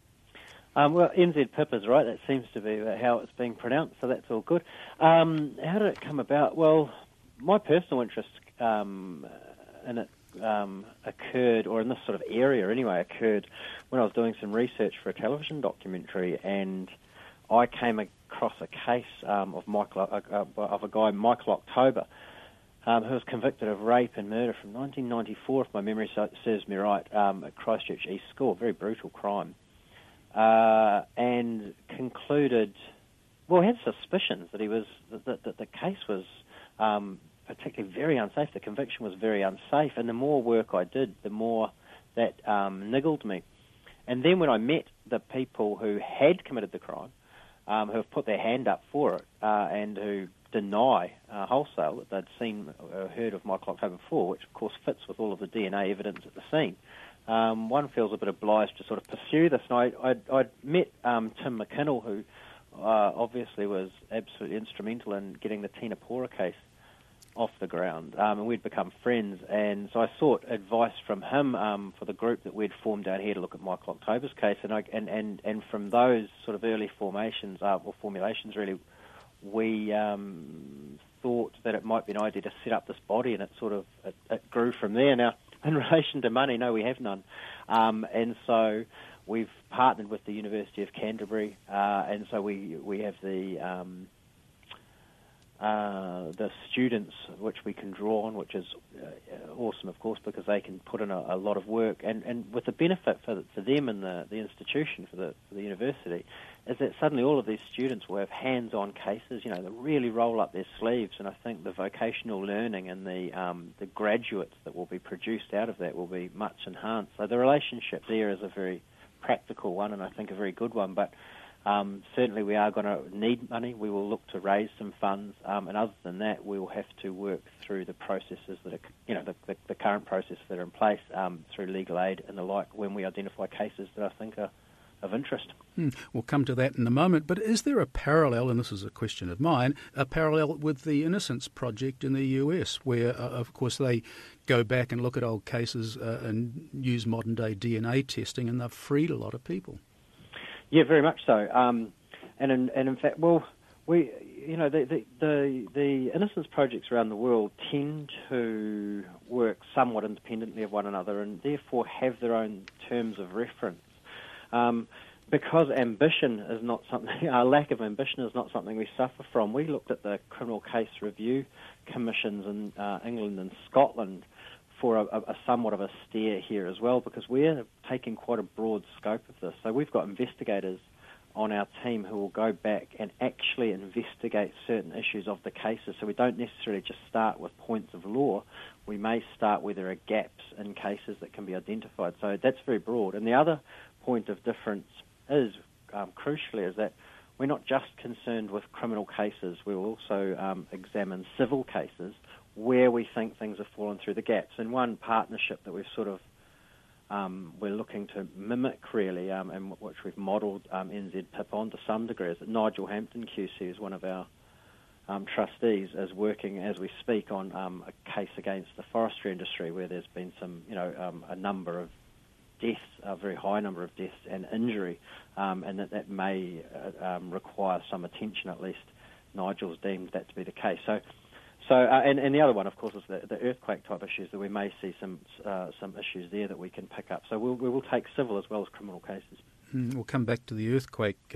Well, NZPIP is right. That seems to be how it's being pronounced, so that's all good. How did it come about? Well, my personal interest in it occurred, or in this sort of area anyway, occurred when I was doing some research for a television documentary, and I came across a case of a guy, Michael October, who was convicted of rape and murder from 1994, if my memory serves me right, at Christchurch East School, a very brutal crime. And concluded, well, had suspicions that that the case was particularly very unsafe. The conviction was very unsafe, and the more work I did, the more that niggled me. And then when I met the people who had committed the crime, who have put their hand up for it, and who deny wholesale that they'd seen or heard of Michael October before, which of course fits with all of the DNA evidence at the scene, one feels a bit obliged to sort of pursue this. And I'd met Tim McKinnell, who obviously was absolutely instrumental in getting the Tina Pora case off the ground, and we'd become friends. And so I sought advice from him for the group that we'd formed down here to look at Michael October's case. And from those sort of early formations, or formulations really, we thought that it might be an idea to set up this body, and it grew from there. Now, in relation to money, no, we have none. And so we've partnered with the University of Canterbury, and so we have the the students which we can draw on, which is awesome, of course, because they can put in a lot of work, and with the benefit for them and the institution, for the university, is that suddenly all of these students will have hands-on cases, that really roll up their sleeves, and I think the vocational learning and the graduates that will be produced out of that will be much enhanced. So the relationship there is a very practical one, and I think a very good one, but certainly we are going to need money. We will look to raise some funds, and other than that, we will have to work through the processes that are, the current processes that are in place through legal aid and the like when we identify cases that I think are of interest. We'll come to that in a moment, but is there a parallel, and this is a question of mine, a parallel with the Innocence Project in the US, where, of course, they go back and look at old cases and use modern-day DNA testing, and they've freed a lot of people? Yeah, very much so. And in fact, well, we, the Innocence Projects around the world tend to work somewhat independently of one another, and therefore have their own terms of reference. Because ambition is not something, our lack of ambition is not something we suffer from. We looked at the criminal case review commissions in England and Scotland for a somewhat of a steer here as well, because we're taking quite a broad scope of this. So we've got investigators on our team who will go back and actually investigate certain issues of the cases. So we don't necessarily just start with points of law. We may start where there are gaps in cases that can be identified. So that's very broad. And the other point of difference is, crucially, is that we're not just concerned with criminal cases. We will also examine civil cases where we think things have fallen through the gaps. And one partnership that we've sort of we're looking to mimic, really, and which we've modelled NZPIP on to some degree, is that Nigel Hampton QC is one of our trustees, is working as we speak on a case against the forestry industry where there's been some, a number of deaths, a very high number of deaths and injury, and that may require some attention. At least Nigel's deemed that to be the case. And the other one, of course, is the earthquake type issues, that we may see some issues there that we can pick up. So we will take civil as well as criminal cases. We'll come back to the earthquake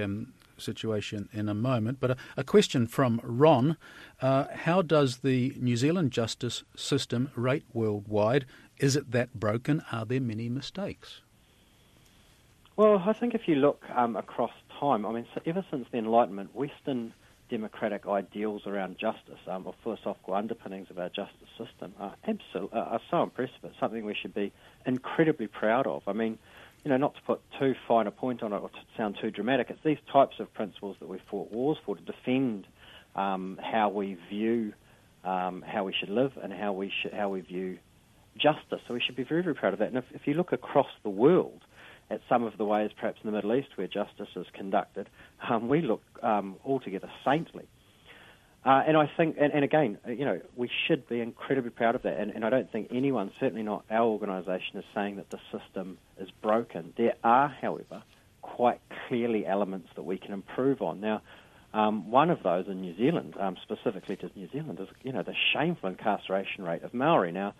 situation in a moment, but a question from Ron. How does the New Zealand justice system rate worldwide? Is it that broken? Are there many mistakes? Well, I think if you look across time, ever since the Enlightenment, Western democratic ideals around justice, or philosophical underpinnings of our justice system, are so impressive. It's something we should be incredibly proud of. Not to put too fine a point on it or to sound too dramatic, it's these types of principles that we fought wars for, to defend how we view how we should live and how we view justice. So we should be very, very proud of that. And if you look across the world at some of the ways, perhaps in the Middle East, where justice is conducted, we look altogether saintly. And I think, and again, we should be incredibly proud of that. And I don't think anyone, certainly not our organisation, is saying that the system is broken. There are, however, quite clearly elements that we can improve on. Now, one of those in New Zealand, specifically to New Zealand, is the shameful incarceration rate of Maori. Now,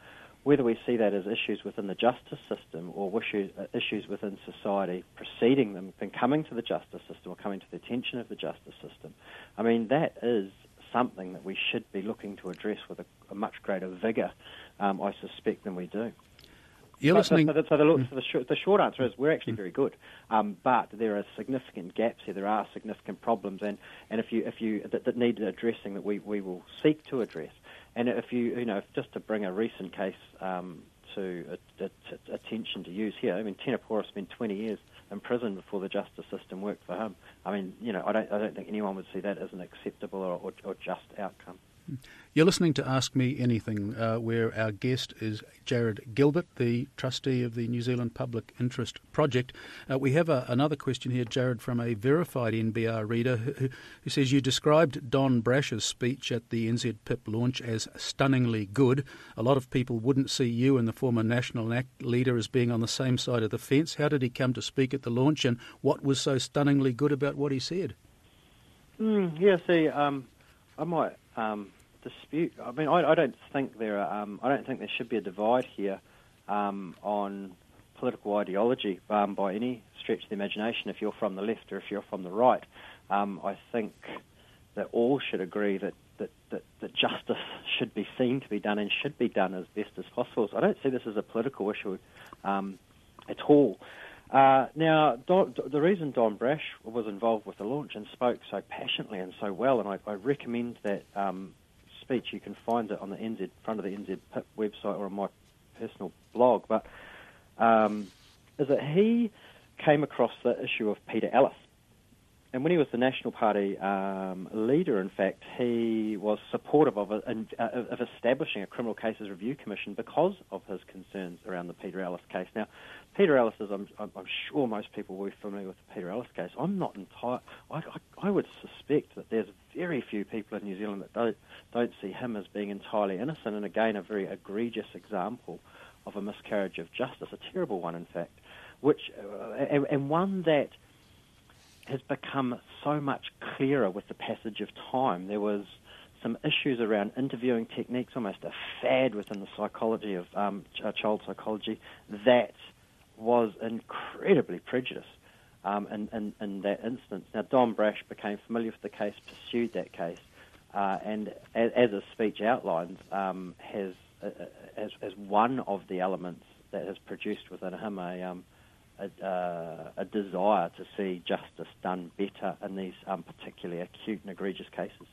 whether we see that as issues within the justice system or issues within society preceding them, then coming to the justice system or coming to the attention of the justice system, that is something that we should be looking to address with a much greater vigour, I suspect, than we do. You're listening. So the short answer is we're actually very good, but there are significant gaps here. There are significant problems, and if you that need addressing, that we will seek to address. And if you just to bring a recent case to attention to use here, Tenapora spent 20 years in prison before the justice system worked for him. I don't think anyone would see that as an acceptable or just outcome. You're listening to Ask Me Anything, where our guest is Jared Gilbert, the trustee of the New Zealand Public Interest Project. We have another question here, Jared, from a verified NBR reader who says, you described Don Brash's speech at the NZPIP launch as stunningly good. A lot of people wouldn't see you and the former National Act leader as being on the same side of the fence. How did he come to speak at the launch, and what was so stunningly good about what he said? I might dispute. I don't think there are. I don't think there should be a divide here on political ideology by any stretch of the imagination. If you're from the left or if you're from the right, I think that all should agree that that justice should be seen to be done and should be done as best as possible. So I don't see this as a political issue at all. Now, the reason Don Brash was involved with the launch and spoke so passionately and so well, and I recommend that speech. You can find it on the front of the NZ PIP website or on my personal blog, but is that he came across the issue of Peter Ellis. And when he was the National Party leader, in fact, he was supportive of establishing a Criminal Cases Review Commission because of his concerns around the Peter Ellis case. Now, Peter Ellis is, I'm sure most people will be familiar with the Peter Ellis case. I'm not I would suspect that there's very few people in New Zealand that don't see him as being entirely innocent, and again, a very egregious example of a miscarriage of justice, a terrible one, in fact, and one that has become so much clearer with the passage of time. There was some issues around interviewing techniques, almost a fad within the psychology of child psychology, that was incredibly prejudiced in that instance. Now, Don Brash became familiar with the case, pursued that case, and as his speech outlines, has as one of the elements that has produced within him a desire to see justice done better in these particularly acute and egregious cases.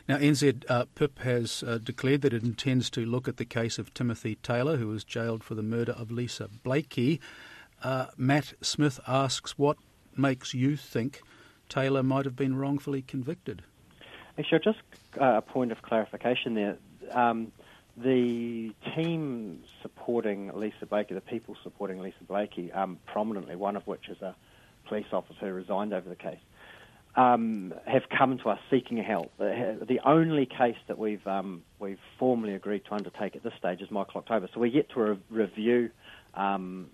Now, NZ PIP has declared that it intends to look at the case of Timothy Taylor, who was jailed for the murder of Lisa Blakey. Matt Smith asks, what makes you think Taylor might have been wrongfully convicted? Actually, just a point of clarification there. The team supporting Lisa Blakey, the people supporting Lisa Blakey, prominently, one of which is a police officer who resigned over the case, have come to us seeking help. The only case that we've formally agreed to undertake at this stage is Michael October. So we're yet to review Tim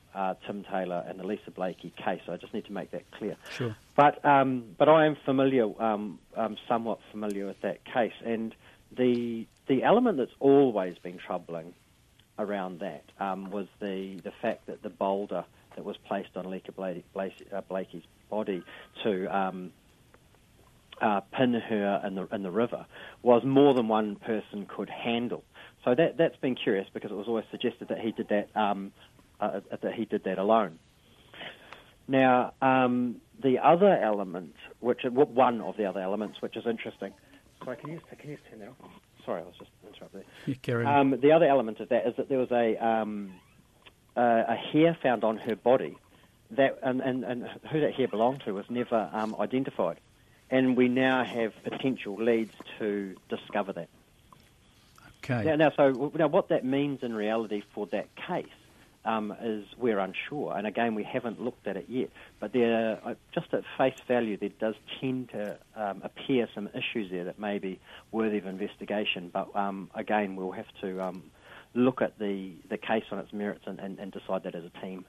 Taylor and the Lisa Blakey case. So I just need to make that clear. Sure. But I am familiar, somewhat familiar with that case, and the element that's always been troubling around that was the fact that the boulder that was placed on Lisa Blakey's body to pin her in the river was more than one person could handle. So that's been curious, because it was always suggested that he did that alone. Now, the other element, one of the other elements, which is interesting. Sorry, can you turn that off? Sorry, I was just interrupted there. Carry on. The other element of that is that there was a hair found on her body, that and who that hair belonged to was never identified, and we now have potential leads to discover that. Okay. Now, what that means in reality for that case is we're unsure, and again, we haven't looked at it yet. But there, just at face value, there does tend to appear some issues there that may be worthy of investigation. But again, we'll have to look at the case on its merits and decide that as a team.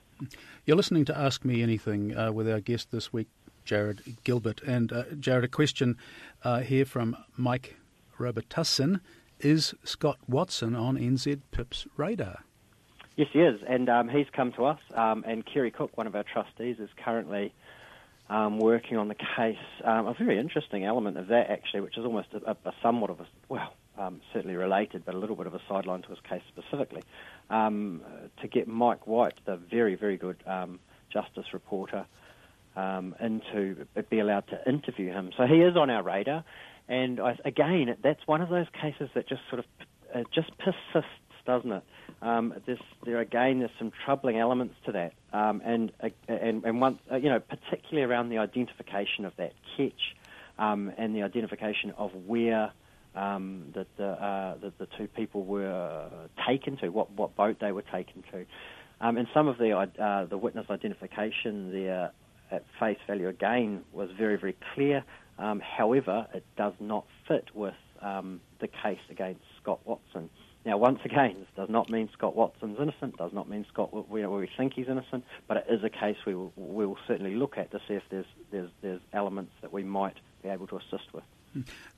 You're listening to Ask Me Anything with our guest this week, Jared Gilbert. And Jared, a question here from Mike Robertussin. Is Scott Watson on NZ PIP's radar? Yes, he is, and he's come to us, and Kerry Cook, one of our trustees, is currently working on the case. A very interesting element of that, actually, which is almost a somewhat of certainly related, but a little bit of a sideline to his case specifically, to get Mike White, the very, very good justice reporter, to be allowed to interview him. So he is on our radar, and again, that's one of those cases that just sort of just persists, doesn't it? There's some troubling elements to that, and one, particularly around the identification of that catch, and the identification of where the two people were taken to, what boat they were taken to, and some of the witness identification there at face value again was very, very clear. However, it does not fit with the case against Scott Watson. Now, once again, this does not mean Scott Watson's innocent, does not mean we think he's innocent, but it is a case we will certainly look at to see if there's elements that we might be able to assist with.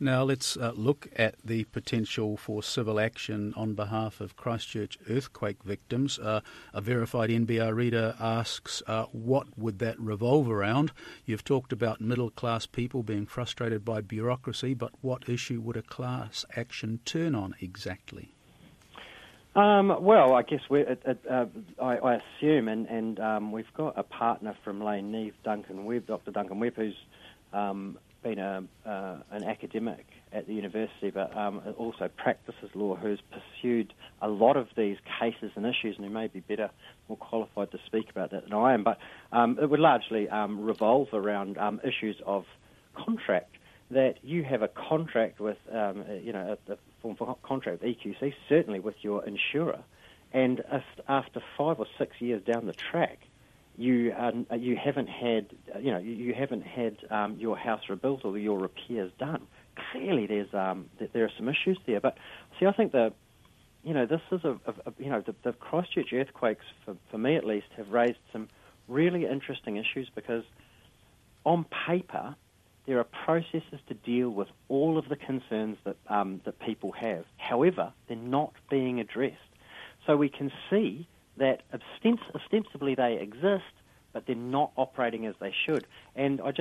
Now let's look at the potential for civil action on behalf of Christchurch earthquake victims. A verified NBR reader asks, what would that revolve around? You've talked about middle-class people being frustrated by bureaucracy, but what issue would a class action turn on exactly? Well, I guess I assume, and we've got a partner from Lane Neve, Dr. Duncan Webb, who's been an academic at the university, but also practices law, who's pursued a lot of these cases and issues, and who may be more qualified to speak about that than I am. But it would largely revolve around issues of contract. That you have a contract with, a form of contract with EQC, certainly with your insurer, and if after 5 or 6 years down the track, you haven't had your house rebuilt or your repairs done. Clearly, there are some issues there. But see, I think this is the Christchurch earthquakes, for me at least, have raised some really interesting issues, because on paper there are processes to deal with all of the concerns that people have. However, they're not being addressed. So we can see that ostensibly they exist, but they're not operating as they should. And I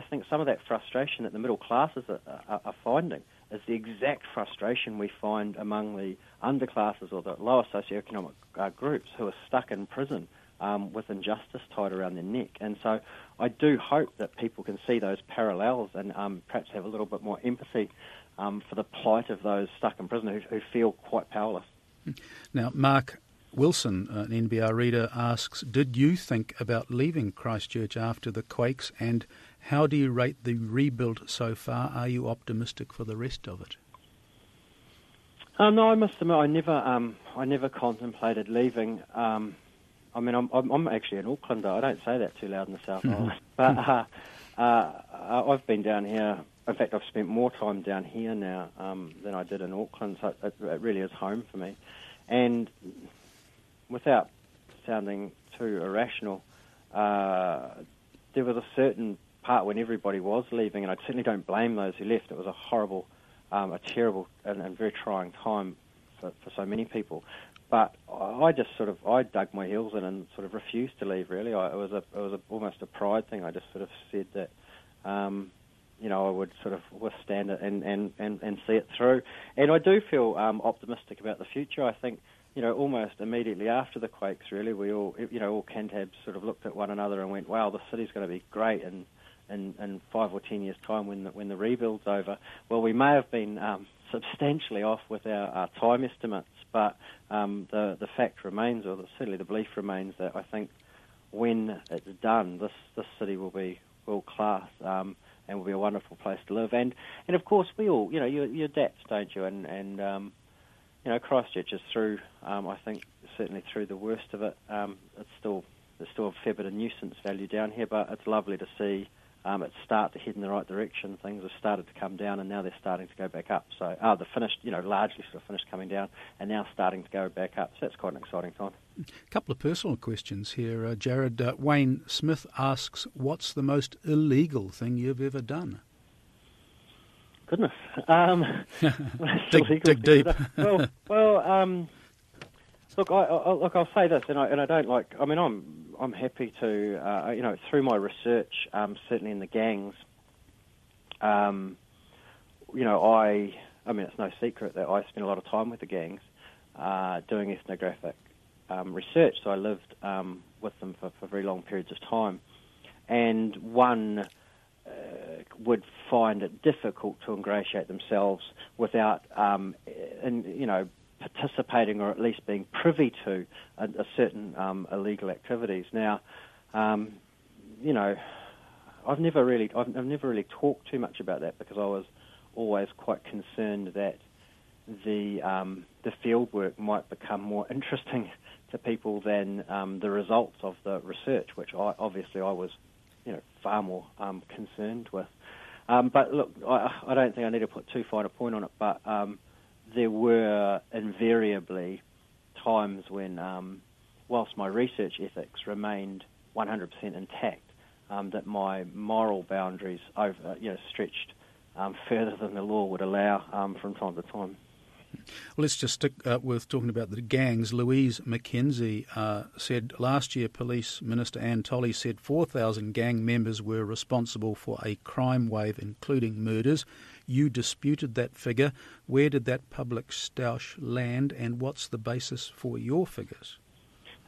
think some of that frustration that the middle classes are finding is the exact frustration we find among the underclasses or the lower socioeconomic groups who are stuck in prison with injustice tied around their neck. And so I do hope that people can see those parallels and perhaps have a little bit more empathy for the plight of those stuck in prison who feel quite powerless. Now, Mark Wilson, an NBR reader, asks, did you think about leaving Christchurch after the quakes, and how do you rate the rebuild so far? Are you optimistic for the rest of it? No, I must admit, I never contemplated leaving. I'm actually an Aucklander. I don't say that too loud in the South Island. But I've been down here. In fact, I've spent more time down here now than I did in Auckland, so it really is home for me. And without sounding too irrational, there was a certain part when everybody was leaving, and I certainly don't blame those who left. It was a horrible, a terrible and very trying time for so many people. But I just I dug my heels in and sort of refused to leave. Really, it was almost a pride thing. I just sort of said that, I would sort of withstand it and see it through. And I do feel optimistic about the future. I think, almost immediately after the quakes, really, we all Cantabs sort of looked at one another and went, "Wow, the city's going to be great." And in 5 or 10 years' time, when the rebuild's over, well, we may have been substantially off with our time estimates, but the fact remains, or certainly the belief remains, that I think when it's done, this city will be world class and will be a wonderful place to live. And of course, we all, you adapt, don't you? And Christchurch is through, I think, certainly through the worst of it. There's still a fair bit of nuisance value down here, but it's lovely to see it start to head in the right direction. Things have started to come down, and now they're starting to go back up. So they're finished, largely sort of finished coming down, and now starting to go back up. So that's quite an exciting time. A couple of personal questions here, Jared. Wayne Smith asks, what's the most illegal thing you've ever done? Goodness. dig deep. Look, I'll say this, and I don't like. I mean, I'm happy to, through my research, certainly in the gangs. It's no secret that I spent a lot of time with the gangs, doing ethnographic research. So I lived with them for very long periods of time, and one would find it difficult to ingratiate themselves without, participating or at least being privy to a certain illegal activities. Now, I've never really talked too much about that, because I was always quite concerned that the field work might become more interesting to people than the results of the research, which I was far more concerned with. But look, I don't think I need to put too fine a point on it, but there were invariably times when, whilst my research ethics remained 100% intact, that my moral boundaries stretched further than the law would allow from time to time. Well, let's just stick with talking about the gangs. Louise McKenzie said last year Police Minister Anne Tolley said 4,000 gang members were responsible for a crime wave, including murders. You disputed that figure. Where did that public stoush land, and what's the basis for your figures?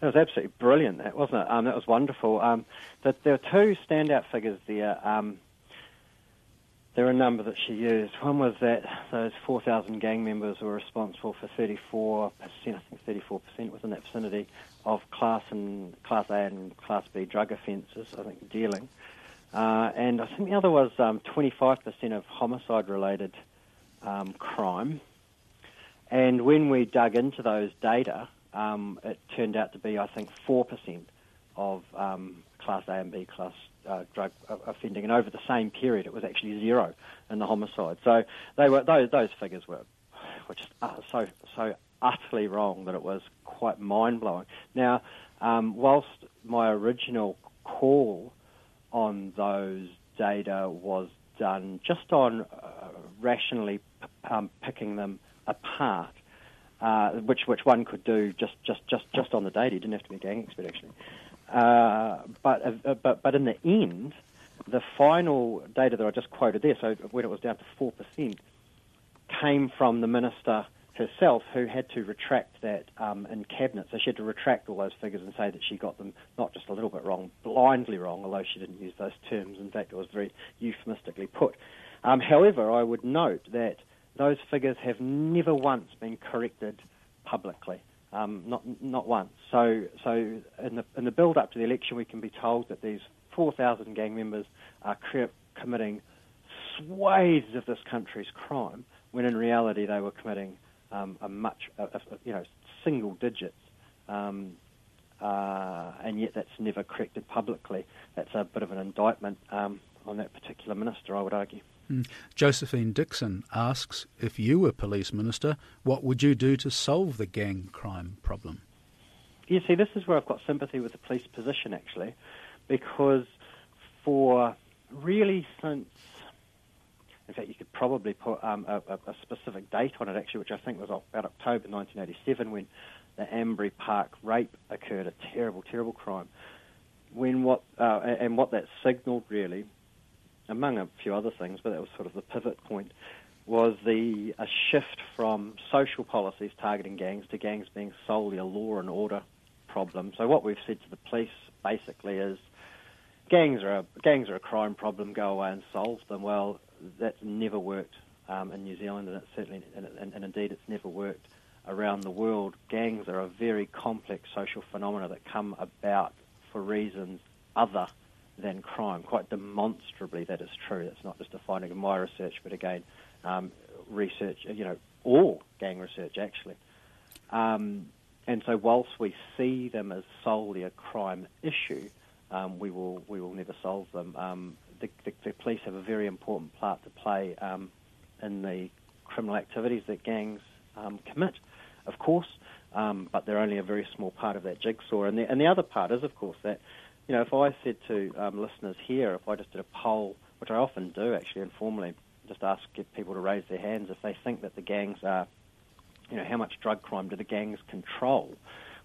That was absolutely brilliant, that, wasn't it? That was wonderful. There were two standout figures there. There were a number that she used. One was that those 4,000 gang members were responsible for 34%, I think 34% within that vicinity, of Class A and Class B drug offences, I think dealing. And I think the other was 25% of homicide-related crime. And when we dug into those data, it turned out to be, I think, 4% of Class A and B class drug offending, and over the same period it was actually 0 in the homicide. So they were those figures were just so utterly wrong that it was quite mind-blowing. Now, whilst my original call on those data was done just on rationally picking them apart, which one could do just on the data. You didn't have to be a gang expert, actually. But in the end, the final data that I just quoted there, so when it was down to 4%, came from the minister herself, who had to retract that in cabinet. So she had to retract all those figures and say that she got them not just a little bit wrong, blindly wrong, although she didn't use those terms. In fact, it was very euphemistically put. However, I would note that those figures have never once been corrected publicly. Not once. So in the build-up to the election, we can be told that these 4,000 gang members are committing swathes of this country's crime, when in reality they were committing single digits, and yet that's never corrected publicly. That's a bit of an indictment on that particular minister, I would argue. Josephine Dixon asks, if you were police minister, what would you do to solve the gang crime problem? You see, this is where I've got sympathy with the police position, actually, because for really since, in fact, you could probably put a specific date on it, actually, which I think was about October 1987, when the Ambury Park rape occurred, a terrible, terrible crime. What that signalled, really, among a few other things, but that was sort of the pivot point, was a shift from social policies targeting gangs to gangs being solely a law and order problem. So what we've said to the police basically is, gangs are a crime problem, go away and solve them. Well, that's never worked in New Zealand, and it's certainly, and indeed it's never worked around the world. Gangs are a very complex social phenomena that come about for reasons other than crime. Quite demonstrably that is true. That's not just a finding of my research, but again, research, all gang research actually. And so whilst we see them as solely a crime issue, we will never solve them. The police have a very important part to play in the criminal activities that gangs commit, of course, but they're only a very small part of that jigsaw. And the other part is, of course, that if I said to listeners here, if I just did a poll, which I often do actually informally, just get people to raise their hands if they think that the gangs are, how much drug crime do the gangs control?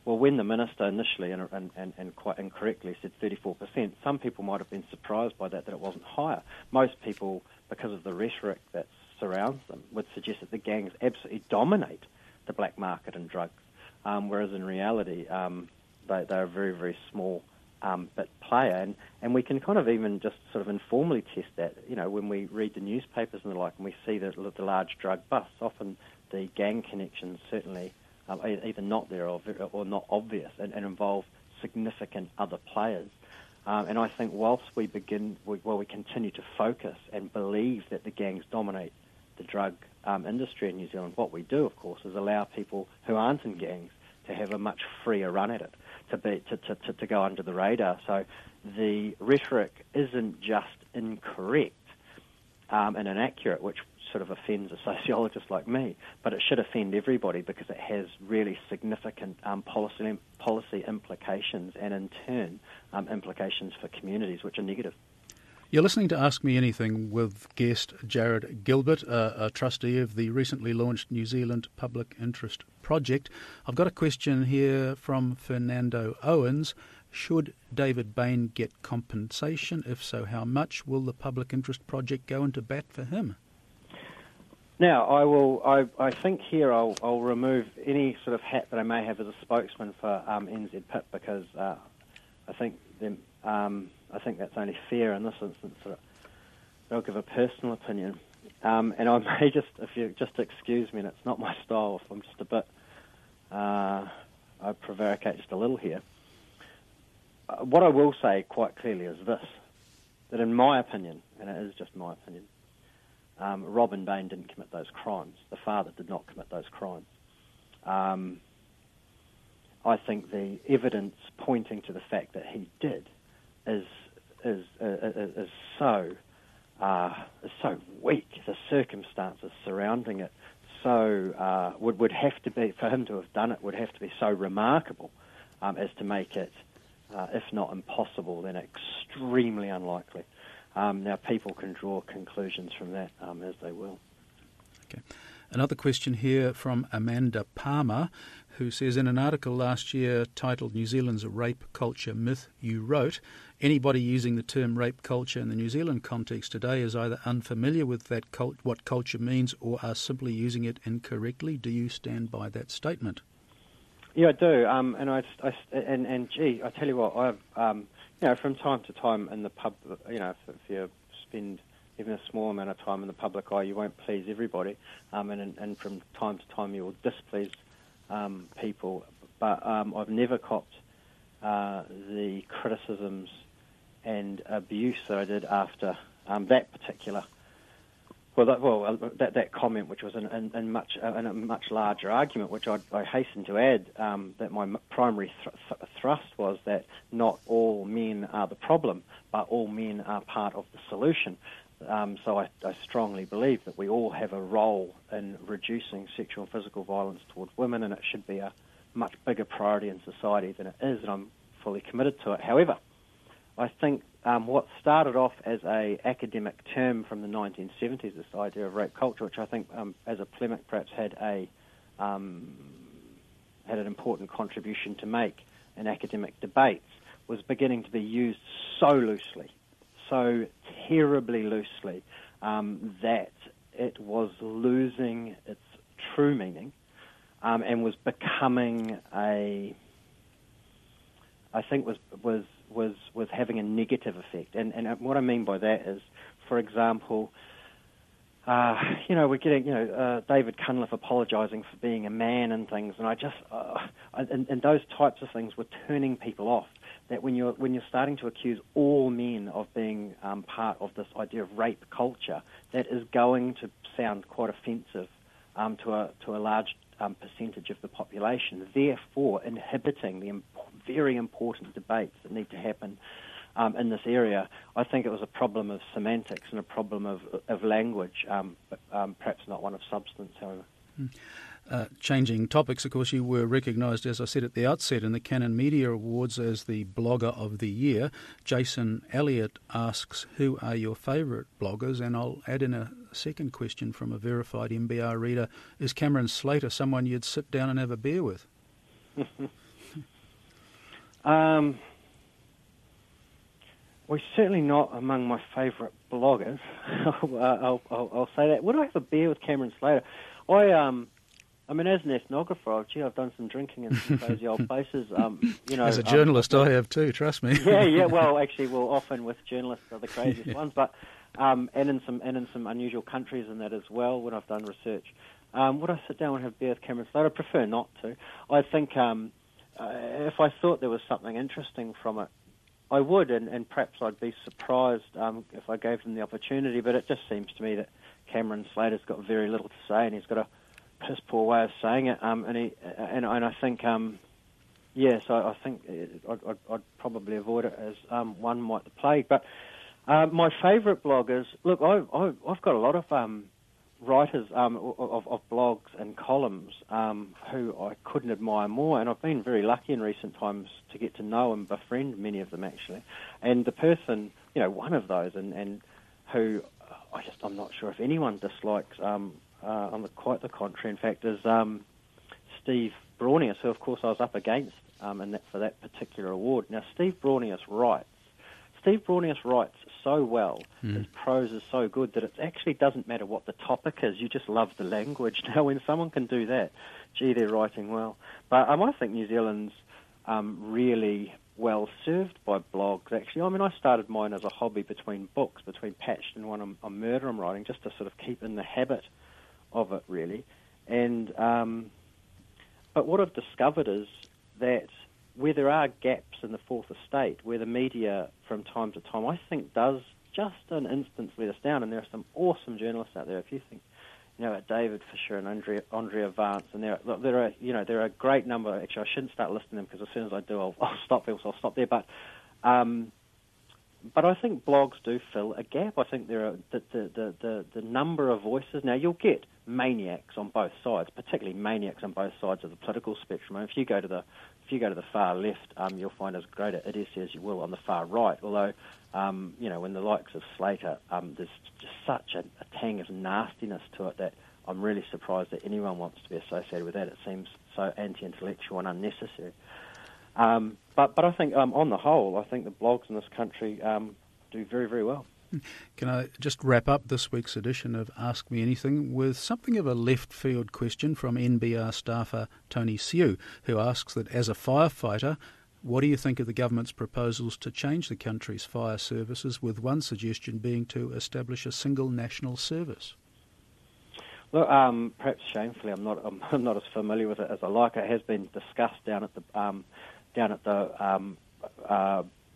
Well, when the minister initially and quite incorrectly said 34%, some people might have been surprised by that it wasn't higher. Most people, because of the rhetoric that surrounds them, would suggest that the gangs absolutely dominate the black market in drugs, whereas in reality they're a very, very small bit player, and we can kind of even just sort of informally test that. When we read the newspapers and the like, and we see the large drug busts, often the gang connections certainly either not there or not obvious, and involve significant other players. And I think whilst we continue to focus and believe that the gangs dominate the drug industry in New Zealand, what we do, of course, is allow people who aren't in gangs to have a much freer run at it, to go under the radar. So the rhetoric isn't just incorrect and inaccurate, which sort of offends a sociologist like me, but it should offend everybody because it has really significant policy implications and, in turn, implications for communities which are negative. You're listening to Ask Me Anything with guest Jared Gilbert, a trustee of the recently launched New Zealand Public Interest Project. I've got a question here from Fernando Owens. Should David Bain get compensation? If so, how much? Will the Public Interest Project go into bat for him? Now, I think here I'll remove any sort of hat that I may have as a spokesman for NZPIP because I think that's only fair in this instance. I'll give a personal opinion, and I may if you just excuse me, and it's not my style. If I'm just a bit, I prevaricate just a little here. What I will say quite clearly is this: that in my opinion, and it is just my opinion, Robin Bain didn't commit those crimes. The father did not commit those crimes. I think the evidence pointing to the fact that he did is so weak. The circumstances surrounding it would have to be, for him to have done it, would have to be so remarkable as to make it, if not impossible, then extremely unlikely. Now, people can draw conclusions from that as they will. Okay. Another question here from Amanda Palmer, who says, in an article last year titled New Zealand's Rape Culture Myth, you wrote, anybody using the term rape culture in the New Zealand context today is either unfamiliar with what culture means or are simply using it incorrectly. Do you stand by that statement? Yeah, I do. And gee, I tell you what, I've from time to time in the pub, if you spend even a small amount of time in the public eye, you won't please everybody, and from time to time you will displease people. But I've never copped the criticisms and abuse that I did after that particular. That comment, which was in a much larger argument, which I hasten to add that my primary thrust was that not all men are the problem, but all men are part of the solution. So I strongly believe that we all have a role in reducing sexual and physical violence towards women, and it should be a much bigger priority in society than it is, and I'm fully committed to it. However, I think what started off as an academic term from the 1970s, this idea of rape culture, which I think as a polemic perhaps had an important contribution to make in academic debates, was beginning to be used so loosely, so terribly loosely, that it was losing its true meaning and was becoming was having a negative effect. And what I mean by that is, for example, we're getting, David Cunliffe apologising for being a man and things, and I just, and those types of things were turning people off. That when you're starting to accuse all men of being part of this idea of rape culture, that is going to sound quite offensive to a large percentage of the population, therefore inhibiting the very important debates that need to happen in this area. I think it was a problem of semantics and a problem of language, but perhaps not one of substance, however. Changing topics, of course, you were recognised, as I said at the outset, in the Canon Media Awards as the Blogger of the Year. Jason Elliott asks, who are your favourite bloggers? And I'll add in a second question from a verified NBR reader. Is Cameron Slater someone you'd sit down and have a beer with? Well, he's certainly not among my favourite bloggers. I'll say that. Would I have a beer with Cameron Slater? I mean, as an ethnographer, I've done some drinking in some crazy old places. As a journalist, I have too. Trust me. Yeah. Well, actually, often with journalists are the craziest ones, but and in some unusual countries and that as well. When I've done research, would I sit down and have beer with Cameron Slater? I prefer not to. I think if I thought there was something interesting from it, I would, and perhaps I'd be surprised if I gave them the opportunity. But it just seems to me that Cameron Slater's got very little to say, and he's got a piss poor way of saying it, and I think, so I think I'd probably avoid it as one might the plague. But my favourite bloggers, look, I've got a lot of writers of blogs and columns who I couldn't admire more, and I've been very lucky in recent times to get to know and befriend many of them actually. And the person, one of those, and who I'm not sure if anyone dislikes, quite the contrary, in fact, is Steve Braunius, who of course I was up against for that particular award. Now, Steve Braunius writes so well, his prose is so good that it actually doesn't matter what the topic is, you just love the language. Now, when someone can do that, gee, they're writing well. But I think New Zealand's really well served by blogs, actually. I mean, I started mine as a hobby between patched and one on murder I'm writing, just to sort of keep in the habit of it, really. And but what I've discovered is that where there are gaps in the fourth estate, where the media from time to time, I think, does just an instance let us down, and there are some awesome journalists out there. If you think, David Fisher and Andrea Vance, and there are a great number. Actually, I shouldn't start listing them because as soon as I do, I'll stop people, so I'll stop there. But I think blogs do fill a gap. I think there are the number of voices. Now, you'll get maniacs on both sides, particularly maniacs on both sides of the political spectrum. I mean, if you go to the far left, you'll find as great an idiot as you will on the far right. Although, when the likes of Slater, there's just such a tang of nastiness to it that I'm really surprised that anyone wants to be associated with that. It seems so anti-intellectual and unnecessary. But I think, on the whole, I think the blogs in this country do very, very well. Can I just wrap up this week's edition of Ask Me Anything with something of a left-field question from NBR staffer Tony Siu, who asks that as a firefighter, what do you think of the government's proposals to change the country's fire services, with one suggestion being to establish a single national service? Well, perhaps shamefully, I'm not as familiar with it as I like. It has been discussed down at the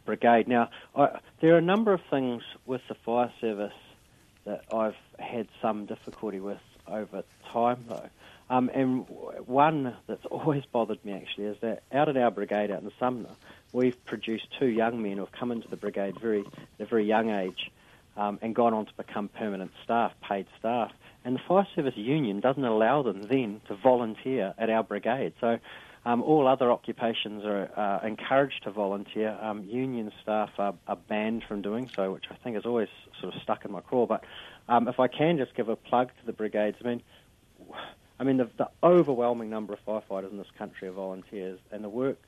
brigade. Now, there are a number of things with the fire service that I've had some difficulty with over time, though. And one that's always bothered me, actually, is that out at our brigade out in Sumner, we've produced two young men who have come into the brigade at a very young age and gone on to become permanent staff, paid staff. And the fire service union doesn't allow them then to volunteer at our brigade. So all other occupations are encouraged to volunteer. Union staff are banned from doing so, which I think has always sort of stuck in my craw. But if I can just give a plug to the brigades, I mean the overwhelming number of firefighters in this country are volunteers, and the work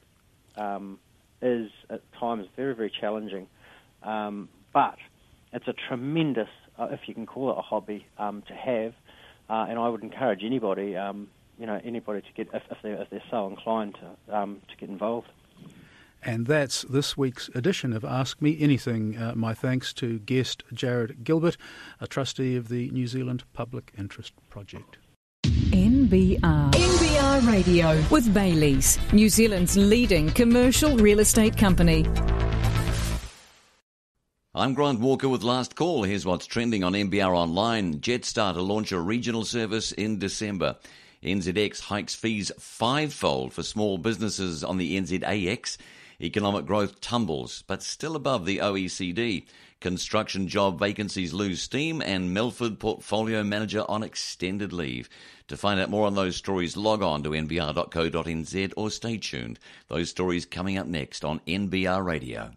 is at times very, very challenging. But it's a tremendous, if you can call it a hobby, to have. And I would encourage anybody, anybody to get, if they're so inclined to get involved. And that's this week's edition of Ask Me Anything. My thanks to guest Jared Gilbert, a trustee of the New Zealand Public Interest Project. NBR Radio with Bayleys, New Zealand's leading commercial real estate company. I'm Grant Walker with Last Call. Here's what's trending on NBR Online. Jetstar to launch a regional service in December. NZX hikes fees fivefold for small businesses on the NZAX. Economic growth tumbles, but still above the OECD. Construction job vacancies lose steam, and Milford portfolio manager on extended leave. To find out more on those stories, log on to nbr.co.nz or stay tuned. Those stories coming up next on NBR Radio.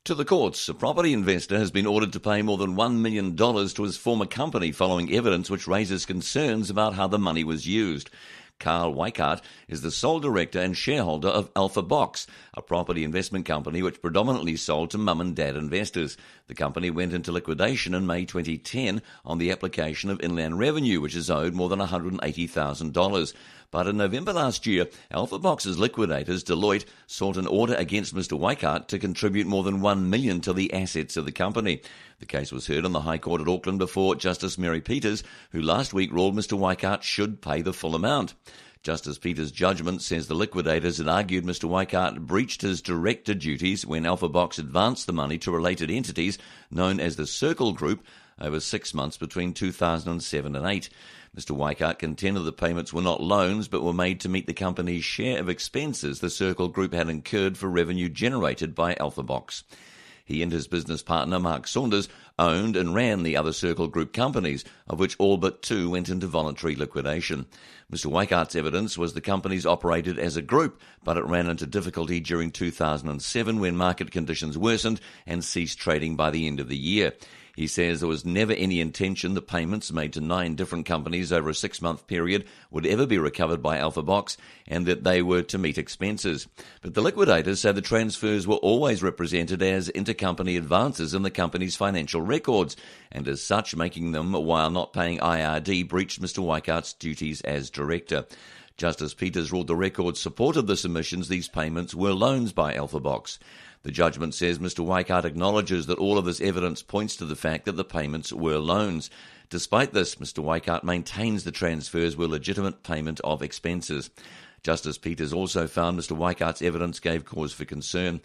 To the courts, a property investor has been ordered to pay more than $1 million to his former company following evidence which raises concerns about how the money was used. Carl Weikart is the sole director and shareholder of Alpha Box, a property investment company which predominantly sold to mum and dad investors. The company went into liquidation in May 2010 on the application of Inland Revenue, which is owed more than $180,000. But in November last year, Alpha Box's liquidators, Deloitte, sought an order against Mr. Weikart to contribute more than $1 million to the assets of the company. The case was heard on the High Court at Auckland before Justice Mary Peters, who last week ruled Mr. Weikart should pay the full amount. Justice Peters' judgment says the liquidators had argued Mr. Weikart breached his director duties when Alpha Box advanced the money to related entities known as the Circle Group over 6 months between 2007 and 2008. Mr. Weikart contended the payments were not loans but were made to meet the company's share of expenses the Circle Group had incurred for revenue generated by Alpha Box. He and his business partner, Mark Saunders, owned and ran the other Circle Group companies, of which all but 2 went into voluntary liquidation. Mr. Weikart's evidence was the companies operated as a group, but it ran into difficulty during 2007 when market conditions worsened and ceased trading by the end of the year. He says there was never any intention that payments made to 9 different companies over a 6-month period would ever be recovered by AlphaBox and that they were to meet expenses. But the liquidators say the transfers were always represented as intercompany advances in the company's financial records, and as such making them, while not paying IRD, breached Mr. Weikart's duties as director. Justice Peters ruled the records supported the submissions these payments were loans by AlphaBox. The judgment says Mr. Weikart acknowledges that all of this evidence points to the fact that the payments were loans. Despite this, Mr. Weikart maintains the transfers were legitimate payment of expenses. Justice Peters also found Mr. Weikart's evidence gave cause for concern.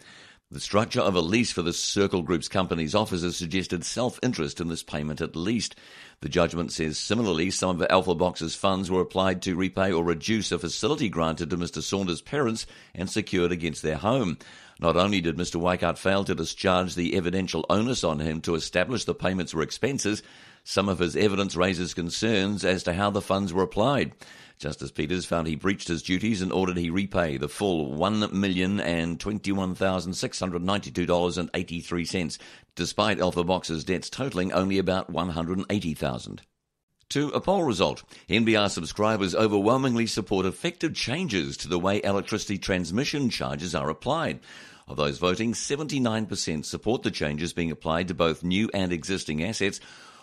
The structure of a lease for the Circle Group's company's officers suggested self-interest in this payment at least. The judgment says similarly some of AlphaBox's funds were applied to repay or reduce a facility granted to Mr. Saunders' parents and secured against their home. Not only did Mr. Weikart fail to discharge the evidential onus on him to establish the payments were expenses, some of his evidence raises concerns as to how the funds were applied. Justice Peters found he breached his duties and ordered he repay the full $1,021,692.83, despite AlphaBox's debts totalling only about $180,000. To a poll result, NBR subscribers overwhelmingly support effective changes to the way electricity transmission charges are applied. Of those voting, 79% support the changes being applied to both new and existing assets,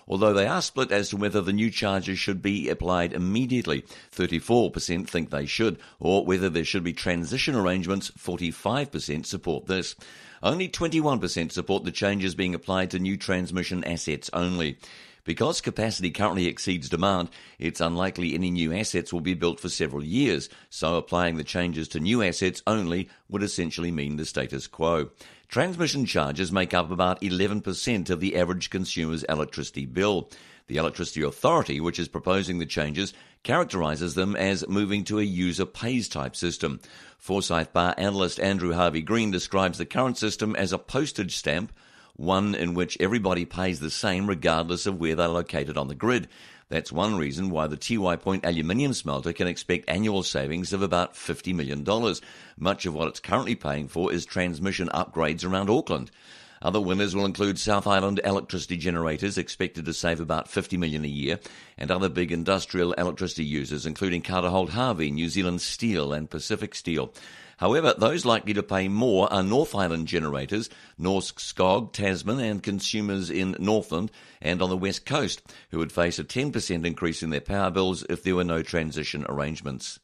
although they are split as to whether the new charges should be applied immediately. 34% think they should, or whether there should be transition arrangements. 45% support this. Only 21% support the changes being applied to new transmission assets only. Because capacity currently exceeds demand, it's unlikely any new assets will be built for several years, so applying the changes to new assets only would essentially mean the status quo. Transmission charges make up about 11% of the average consumer's electricity bill. The Electricity Authority, which is proposing the changes, characterises them as moving to a user pays type system. Forsyth Bar analyst Andrew Harvey-Green describes the current system as a postage stamp, one in which everybody pays the same regardless of where they're located on the grid. That's one reason why the Tiwai Point aluminium smelter can expect annual savings of about $50 million. Much of what it's currently paying for is transmission upgrades around Auckland. Other winners will include South Island electricity generators, expected to save about $50 million a year, and other big industrial electricity users, including Carter Holt Harvey, New Zealand Steel and Pacific Steel. However, those likely to pay more are North Island generators, Norsk Skog, Tasman, and consumers in Northland and on the West Coast, who would face a 10% increase in their power bills if there were no transition arrangements.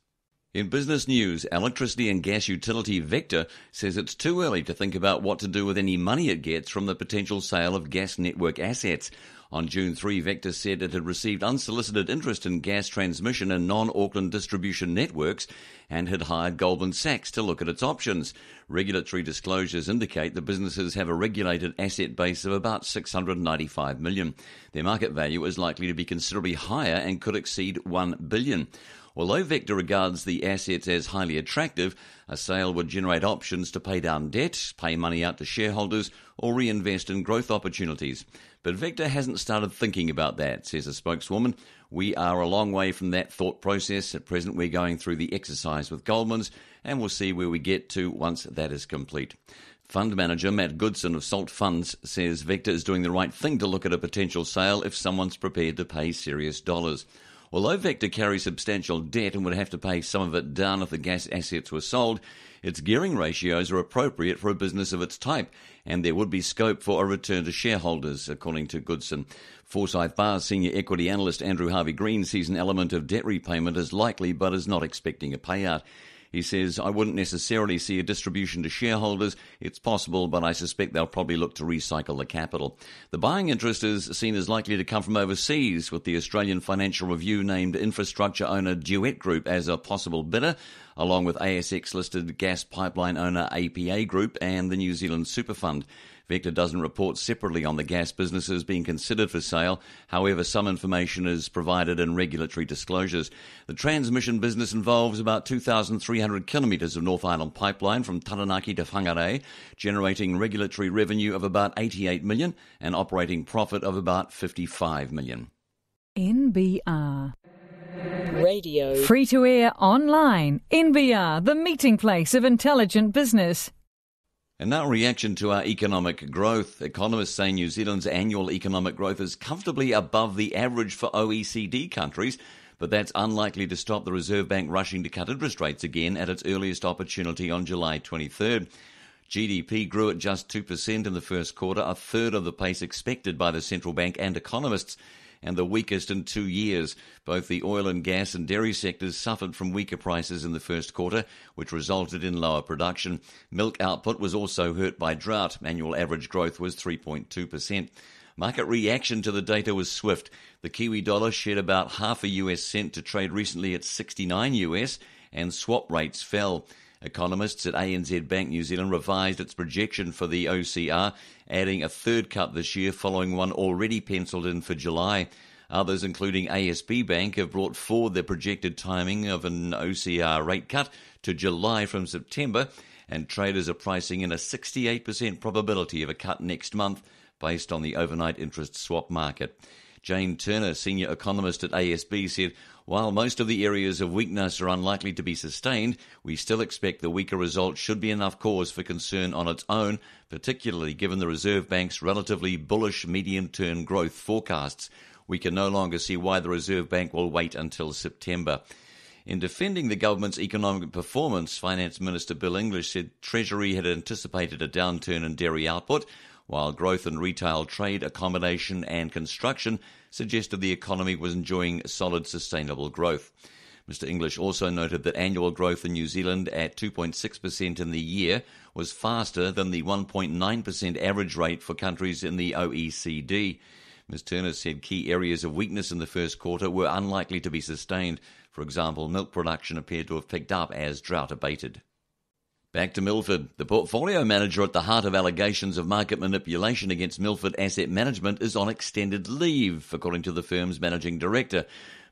In business news, electricity and gas utility Vector says it's too early to think about what to do with any money it gets from the potential sale of gas network assets. On June 3, Vector said it had received unsolicited interest in gas transmission and non-Auckland distribution networks and had hired Goldman Sachs to look at its options. Regulatory disclosures indicate the businesses have a regulated asset base of about $695 million. Their market value is likely to be considerably higher and could exceed $1 billion. Although Vector regards the assets as highly attractive, a sale would generate options to pay down debt, pay money out to shareholders, or reinvest in growth opportunities. But Vector hasn't started thinking about that, says a spokeswoman. We are a long way from that thought process. At present, we're going through the exercise with Goldman's, and we'll see where we get to once that is complete. Fund manager Matt Goodson of Salt Funds says Vector is doing the right thing to look at a potential sale if someone's prepared to pay serious dollars. Although Vector carries substantial debt and would have to pay some of it down if the gas assets were sold, its gearing ratios are appropriate for a business of its type, and there would be scope for a return to shareholders, according to Goodson. Forsyth Bar's senior equity analyst Andrew Harvey-Green sees an element of debt repayment as likely but is not expecting a payout. He says, I wouldn't necessarily see a distribution to shareholders. It's possible, but I suspect they'll probably look to recycle the capital. The buying interest is seen as likely to come from overseas, with the Australian Financial Review named infrastructure owner Duet Group as a possible bidder, along with ASX-listed gas pipeline owner APA Group and the New Zealand Super Fund. Vector doesn't report separately on the gas businesses being considered for sale. However, some information is provided in regulatory disclosures. The transmission business involves about 2,300 kilometres of North Island pipeline from Taranaki to Whangarei, generating regulatory revenue of about 88 million and operating profit of about 55 million. NBR Radio. Free to air online. NBR, the meeting place of intelligent business. And now reaction to our economic growth. Economists say New Zealand's annual economic growth is comfortably above the average for OECD countries, but that's unlikely to stop the Reserve Bank rushing to cut interest rates again at its earliest opportunity on July 23rd. GDP grew at just 2% in the first quarter, a third of the pace expected by the central bank and economists, and the weakest in 2 years. Both the oil and gas and dairy sectors suffered from weaker prices in the first quarter, which resulted in lower production. Milk output was also hurt by drought. Annual average growth was 3.2%. Market reaction to the data was swift. The Kiwi dollar shed about half a US cent to trade recently at 69 US, and swap rates fell. Economists at ANZ Bank New Zealand revised its projection for the OCR, adding a third cut this year following one already penciled in for July. Others, including ASB Bank, have brought forward their projected timing of an OCR rate cut to July from September, and traders are pricing in a 68% probability of a cut next month based on the overnight interest swap market. Jane Turner, senior economist at ASB, said, "While most of the areas of weakness are unlikely to be sustained, we still expect the weaker result should be enough cause for concern on its own, particularly given the Reserve Bank's relatively bullish medium-term growth forecasts. We can no longer see why the Reserve Bank will wait until September." In defending the government's economic performance, Finance Minister Bill English said Treasury had anticipated a downturn in dairy output, while growth in retail, trade, accommodation and construction suggested the economy was enjoying solid, sustainable growth. Mr English also noted that annual growth in New Zealand at 2.6% in the year was faster than the 1.9% average rate for countries in the OECD. Ms Turner said key areas of weakness in the first quarter were unlikely to be sustained. For example, milk production appeared to have picked up as drought abated. Back to Milford. The portfolio manager at the heart of allegations of market manipulation against Milford Asset Management is on extended leave, according to the firm's managing director.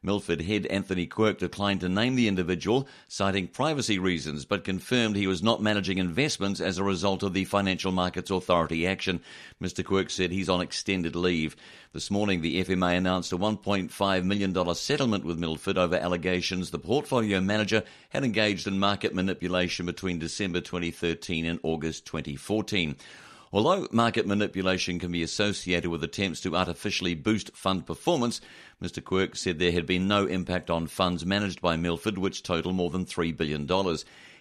Milford head Anthony Quirk declined to name the individual, citing privacy reasons, but confirmed he was not managing investments as a result of the Financial Markets Authority action. Mr Quirk said he's on extended leave. This morning, the FMA announced a $1.5 million settlement with Milford over allegations the portfolio manager had engaged in market manipulation between December 2013 and August 2014. Although market manipulation can be associated with attempts to artificially boost fund performance, Mr Quirk said there had been no impact on funds managed by Milford, which total more than $3 billion.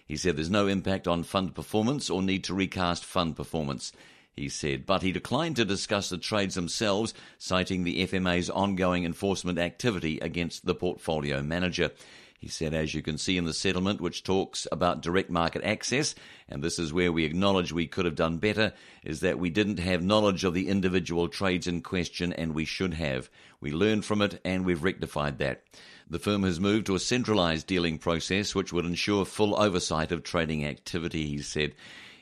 He said there's no impact on fund performance or need to recast fund performance. He said, but he declined to discuss the trades themselves, citing the FMA's ongoing enforcement activity against the portfolio manager. He said, as you can see in the settlement, which talks about direct market access, and this is where we acknowledge we could have done better, is that we didn't have knowledge of the individual trades in question, and we should have. We learned from it, and we've rectified that. The firm has moved to a centralised dealing process, which would ensure full oversight of trading activity, he said.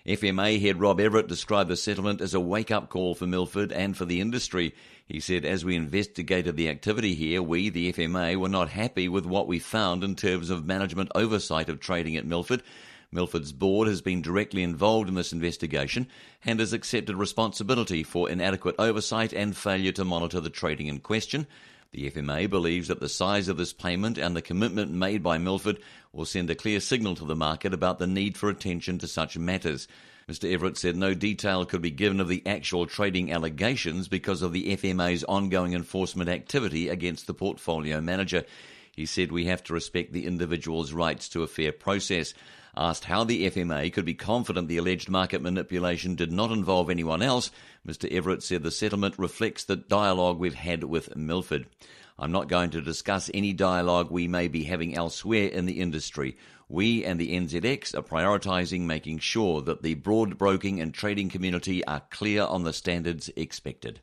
FMA head Rob Everett described the settlement as a wake-up call for Milford and for the industry. He said, as we investigated the activity here, we, the FMA, were not happy with what we found in terms of management oversight of trading at Milford. Milford's board has been directly involved in this investigation and has accepted responsibility for inadequate oversight and failure to monitor the trading in question. The FMA believes that the size of this payment and the commitment made by Milford will send a clear signal to the market about the need for attention to such matters. Mr Everett said no detail could be given of the actual trading allegations because of the FMA's ongoing enforcement activity against the portfolio manager. He said we have to respect the individual's rights to a fair process. Asked how the FMA could be confident the alleged market manipulation did not involve anyone else, Mr Everett said the settlement reflects the dialogue we've had with Milford. I'm not going to discuss any dialogue we may be having elsewhere in the industry. We and the NZX are prioritising making sure that the broad broking and trading community are clear on the standards expected.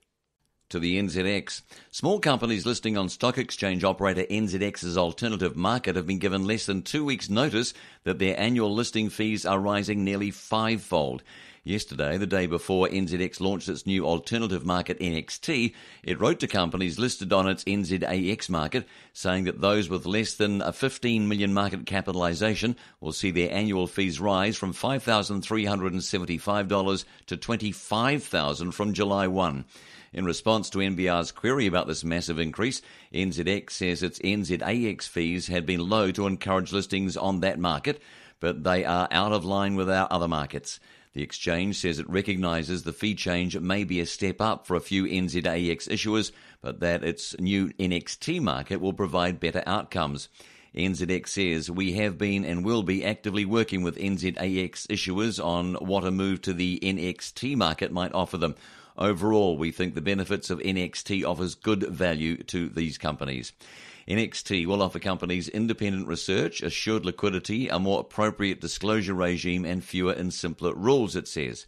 To the NZX. Small companies listing on stock exchange operator NZX's alternative market have been given less than 2 weeks' notice that their annual listing fees are rising nearly fivefold. Yesterday, the day before NZX launched its new alternative market NXT, it wrote to companies listed on its NZAX market, saying that those with less than a 15 million market capitalisation will see their annual fees rise from $5,375 to $25,000 from July 1. In response to NBR's query about this massive increase, NZX says its NZAX fees had been low to encourage listings on that market, but they are out of line with our other markets. The exchange says it recognises the fee change may be a step up for a few NZAX issuers, but that its new NXT market will provide better outcomes. NZX says, we have been and will be actively working with NZAX issuers on what a move to the NXT market might offer them. Overall, we think the benefits of NXT offers good value to these companies. NXT will offer companies independent research, assured liquidity, a more appropriate disclosure regime and fewer and simpler rules, it says.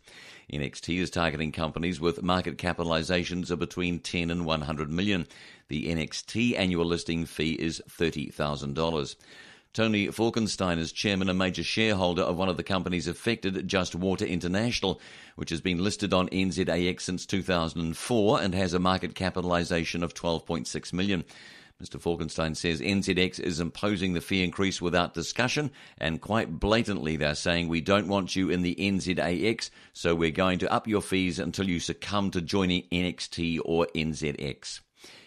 NXT is targeting companies with market capitalizations of between 10 and 100 million. The NXT annual listing fee is $30,000. Tony Falkenstein is chairman and major shareholder of one of the companies affected, Just Water International, which has been listed on NZAX since 2004 and has a market capitalisation of $12.6 million. Mr. Falkenstein says NZX is imposing the fee increase without discussion, and quite blatantly they're saying we don't want you in the NZAX, so we're going to up your fees until you succumb to joining NXT or NZX.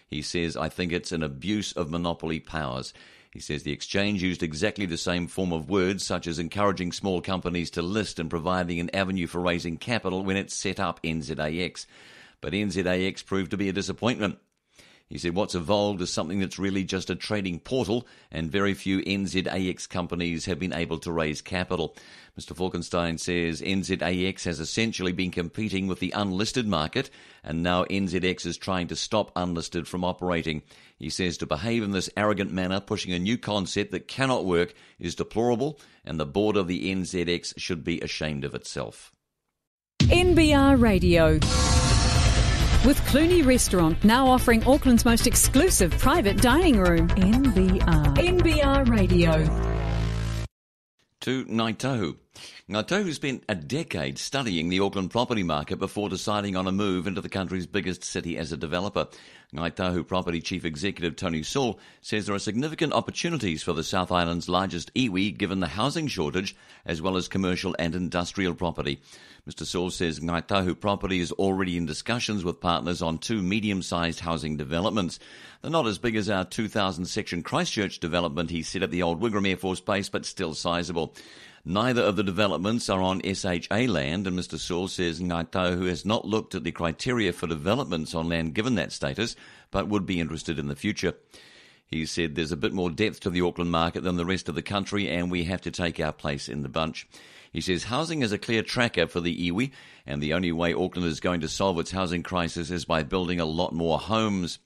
He says, I think it's an abuse of monopoly powers. He says the exchange used exactly the same form of words, such as encouraging small companies to list and providing an avenue for raising capital when it set up NZAX. But NZAX proved to be a disappointment. He said what's evolved is something that's really just a trading portal, and very few NZAX companies have been able to raise capital. Mr. Falkenstein says NZAX has essentially been competing with the unlisted market, and now NZX is trying to stop unlisted from operating. He says to behave in this arrogant manner, pushing a new concept that cannot work, is deplorable, and the board of the NZX should be ashamed of itself. NBR Radio. With Clooney Restaurant now offering Auckland's most exclusive private dining room. NBR Radio. To Ngāi Tahu. Ngāi Tahu spent a decade studying the Auckland property market before deciding on a move into the country's biggest city as a developer. Ngāi Tahu Property Chief Executive Tony Saul says there are significant opportunities for the South Island's largest iwi given the housing shortage as well as commercial and industrial property. Mr. Saul says Ngāi Tahu Property is already in discussions with partners on 2 medium-sized housing developments. They're not as big as our 2,000-section Christchurch development he said at the old Wigram Air Force Base, but still sizable. Neither of the developments are on SHA land, and Mr. Saul says Ngāi Tahu has not looked at the criteria for developments on land given that status, but would be interested in the future. He said there's a bit more depth to the Auckland market than the rest of the country, and we have to take our place in the bunch. He says housing is a clear tracker for the iwi, and the only way Auckland is going to solve its housing crisis is by building a lot more homes.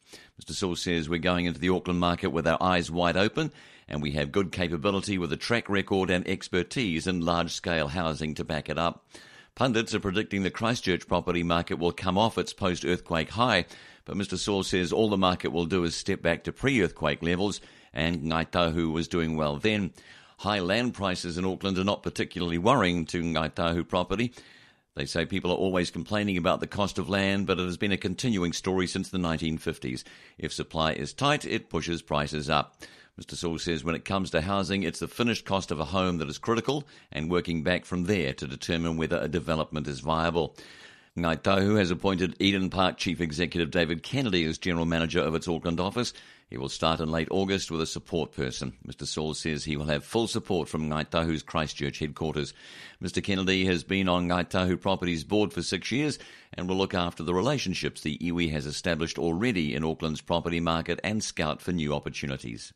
Mr. Saul says we're going into the Auckland market with our eyes wide open, and we have good capability with a track record and expertise in large-scale housing to back it up. Pundits are predicting the Christchurch property market will come off its post-earthquake high, but Mr. Saul says all the market will do is step back to pre-earthquake levels, and Ngāi Tahu was doing well then. High land prices in Auckland are not particularly worrying to Ngāi Tahu Property. They say people are always complaining about the cost of land, but it has been a continuing story since the 1950s. If supply is tight, it pushes prices up. Mr. Saul says when it comes to housing, it's the finished cost of a home that is critical, and working back from there to determine whether a development is viable. Ngāi Tahu has appointed Eden Park Chief Executive David Kennedy as General Manager of its Auckland office. He will start in late August with a support person. Mr. Saul says he will have full support from Ngāi Tahu's Christchurch headquarters. Mr. Kennedy has been on Ngāi Tahu Properties board for 6 years and will look after the relationships the iwi has established already in Auckland's property market and scout for new opportunities.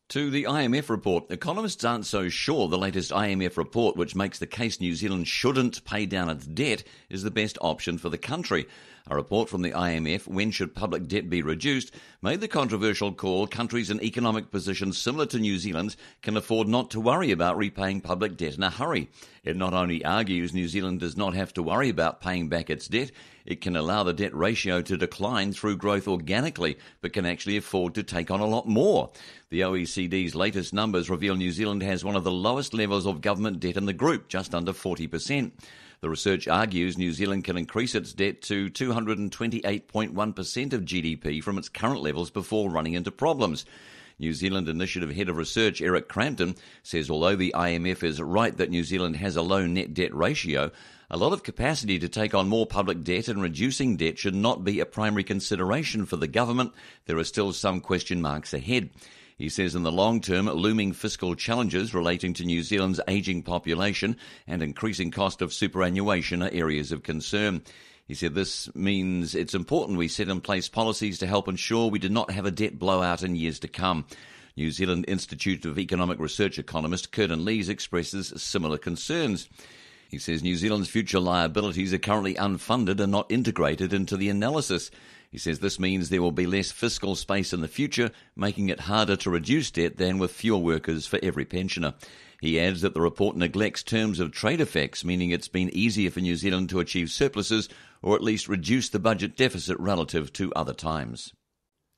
To the IMF report, economists aren't so sure the latest IMF report, which makes the case New Zealand shouldn't pay down its debt, is the best option for the country. A report from the IMF, When Should Public Debt Be Reduced?, made the controversial call countries in economic positions similar to New Zealand's can afford not to worry about repaying public debt in a hurry. It not only argues New Zealand does not have to worry about paying back its debt, it can allow the debt ratio to decline through growth organically, but can actually afford to take on a lot more. The OECD's latest numbers reveal New Zealand has one of the lowest levels of government debt in the group, just under 40%. The research argues New Zealand can increase its debt to 228.1% of GDP from its current levels before running into problems. New Zealand Initiative Head of Research Eric Crampton says although the IMF is right that New Zealand has a low net debt ratio, a lot of capacity to take on more public debt and reducing debt should not be a primary consideration for the government. There are still some question marks ahead. He says in the long term, looming fiscal challenges relating to New Zealand's ageing population and increasing cost of superannuation are areas of concern. He said this means it's important we set in place policies to help ensure we do not have a debt blowout in years to come. New Zealand Institute of Economic Research economist Curtin Lees expresses similar concerns. He says New Zealand's future liabilities are currently unfunded and not integrated into the analysis. He says this means there will be less fiscal space in the future, making it harder to reduce debt than with fewer workers for every pensioner. He adds that the report neglects terms of trade effects, meaning it's been easier for New Zealand to achieve surpluses or at least reduce the budget deficit relative to other times.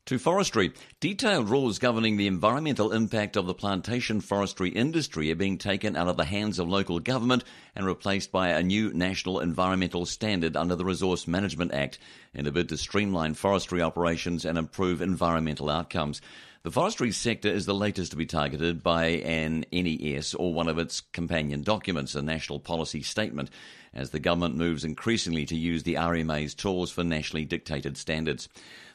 To forestry, detailed rules governing the environmental impact of the plantation forestry industry are being taken out of the hands of local government and replaced by a new national environmental standard under the Resource Management Act in a bid to streamline forestry operations and improve environmental outcomes. The forestry sector is the latest to be targeted by an NES or one of its companion documents, a national policy statement, as the government moves increasingly to use the RMA's tools for nationally dictated standards.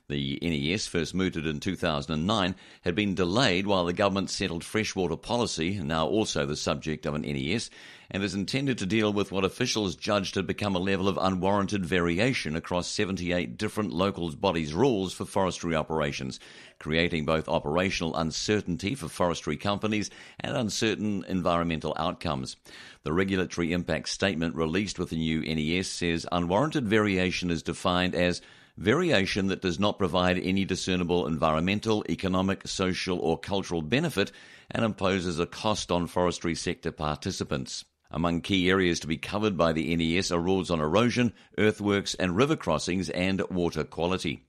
The NES, first mooted in 2009, had been delayed while the government settled freshwater policy, now also the subject of an NES, and is intended to deal with what officials judged had become a level of unwarranted variation across 78 different local bodies' rules for forestry operations, creating both operational uncertainty for forestry companies and uncertain environmental outcomes. The regulatory impact statement released with the new NES says unwarranted variation is defined as variation that does not provide any discernible environmental, economic, social or cultural benefit and imposes a cost on forestry sector participants. Among key areas to be covered by the NES are rules on erosion, earthworks and river crossings and water quality.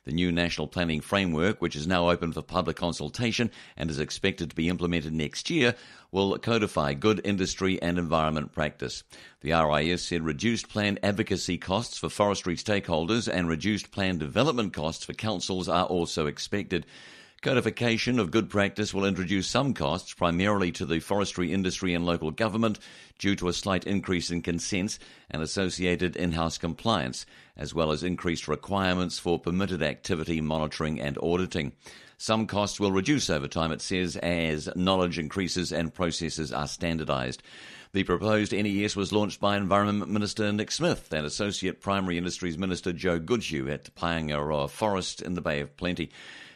The new National Planning Framework, which is now open for public consultation and is expected to be implemented next year, will codify good industry and environment practice. The RIS said reduced plan advocacy costs for forestry stakeholders and reduced plan development costs for councils are also expected. Codification of good practice will introduce some costs, primarily to the forestry industry and local government, due to a slight increase in consents and associated in-house compliance, as well as increased requirements for permitted activity monitoring and auditing. Some costs will reduce over time, it says, as knowledge increases and processes are standardised. The proposed NES was launched by Environment Minister Nick Smith and Associate Primary Industries Minister Joe Goodhue at Paengaroa Forest in the Bay of Plenty.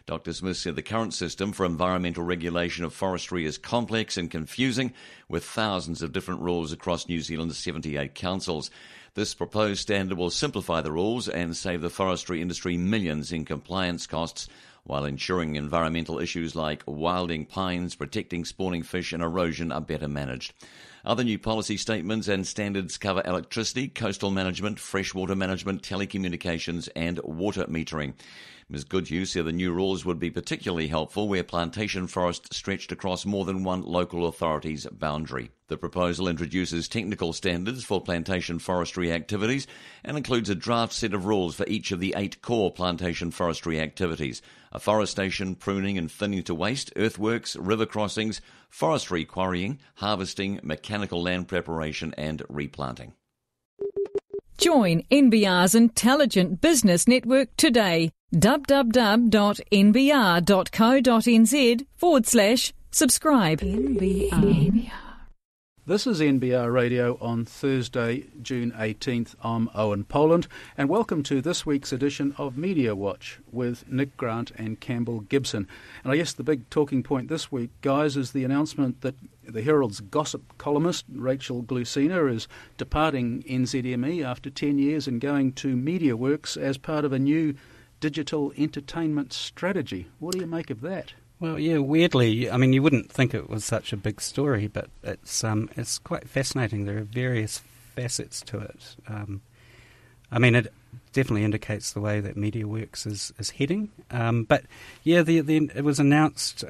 Dr. Smith said the current system for environmental regulation of forestry is complex and confusing, with thousands of different rules across New Zealand's 78 councils. This proposed standard will simplify the rules and save the forestry industry millions in compliance costs, while ensuring environmental issues like wilding pines, protecting spawning fish and erosion are better managed. Other new policy statements and standards cover electricity, coastal management, freshwater management, telecommunications and water metering. Ms. Goodhue said the new rules would be particularly helpful where plantation forest stretched across more than one local authority's boundary. The proposal introduces technical standards for plantation forestry activities and includes a draft set of rules for each of the 8 core plantation forestry activities: afforestation, pruning and thinning to waste, earthworks, river crossings, forestry quarrying, harvesting, mechanical land preparation and replanting. Join NBR's Intelligent Business Network today. www.nbr.co.nz/subscribe. NBR. This is NBR Radio on Thursday, June 18th. I'm Owen Poland, and welcome to this week's edition of Media Watch with Nick Grant and Campbell Gibson. And I guess the big talking point this week, guys, is the announcement that the Herald's gossip columnist Rachel Glusina is departing NZME after 10 years and going to MediaWorks as part of a new digital entertainment strategy. What do you make of that? Well, yeah, weirdly, I mean, you wouldn't think it was such a big story, but it's quite fascinating. There are various facets to it. I mean, it definitely indicates the way that MediaWorks is heading. But yeah, it was announced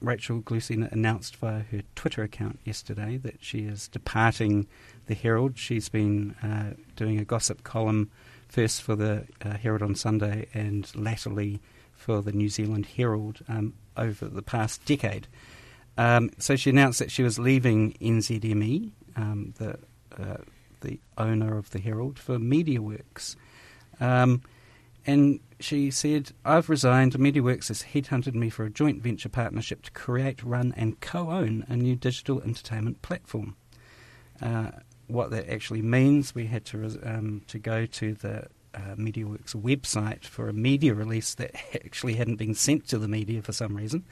Rachel Glusina announced via her Twitter account yesterday that she is departing the Herald. She's been doing a gossip column first for the Herald on Sunday and latterly for the New Zealand Herald over the past decade. So she announced that she was leaving NZME, the owner of the Herald, for MediaWorks. And she said, "I've resigned. MediaWorks has headhunted me for a joint venture partnership to create, run and co-own a new digital entertainment platform." What that actually means, we had to go to the MediaWorks website for a media release that actually hadn't been sent to the media for some reason,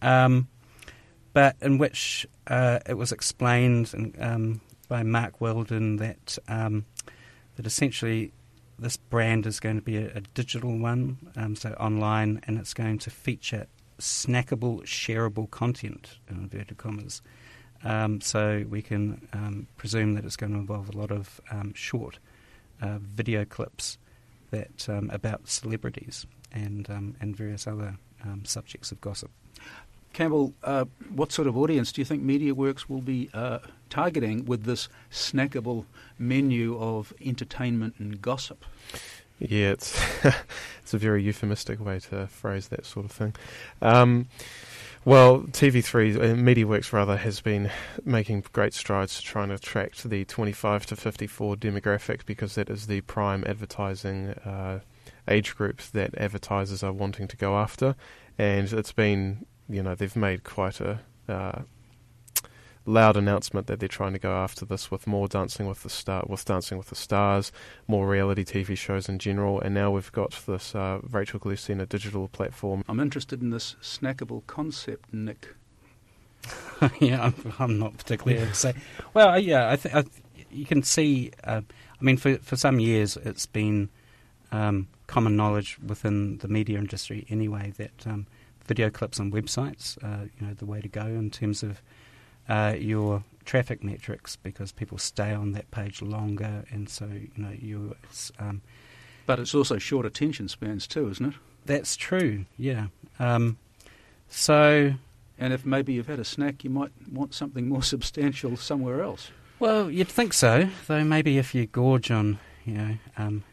but in which it was explained by Mark Weldon that essentially this brand is going to be a digital one, so online, and it's going to feature snackable, shareable content, in inverted commas. So we can presume that it's going to involve a lot of short video clips that about celebrities and various other subjects of gossip. Campbell, what sort of audience do you think MediaWorks will be targeting with this snackable menu of entertainment and gossip? Yeah, it's a very euphemistic way to phrase that sort of thing. Well, TV3, MediaWorks rather, has been making great strides to try and attract the 25 to 54 demographic, because that is the prime advertising age group that advertisers are wanting to go after. And it's been, they've made quite a loud announcement that they're trying to go after this with more Dancing with the Stars, more reality TV shows in general, and now we've got this Rachel Glusina digital platform. I'm interested in this snackable concept, Nick. Yeah, I'm not particularly to say. Well, yeah, you can see. For some years it's been common knowledge within the media industry anyway that video clips on websites are the way to go in terms of your traffic metrics, because people stay on that page longer, and so but it's also short attention spans too, isn't it? That's true. Yeah. So, and if maybe you've had a snack, you might want something more substantial somewhere else. Well, you'd think so, though. Maybe if you gorge on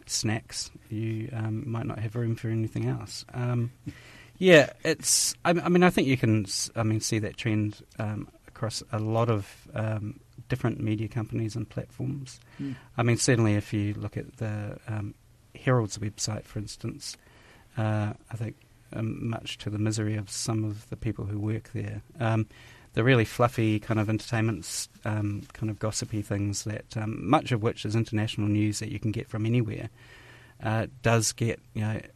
snacks, you might not have room for anything else. Yeah, it's. I think you can. See that trend across a lot of different media companies and platforms. Certainly if you look at the Herald's website, for instance, I think much to the misery of some of the people who work there, the really fluffy kind of entertainment, kind of gossipy things that much of which is international news that you can get from anywhere, does get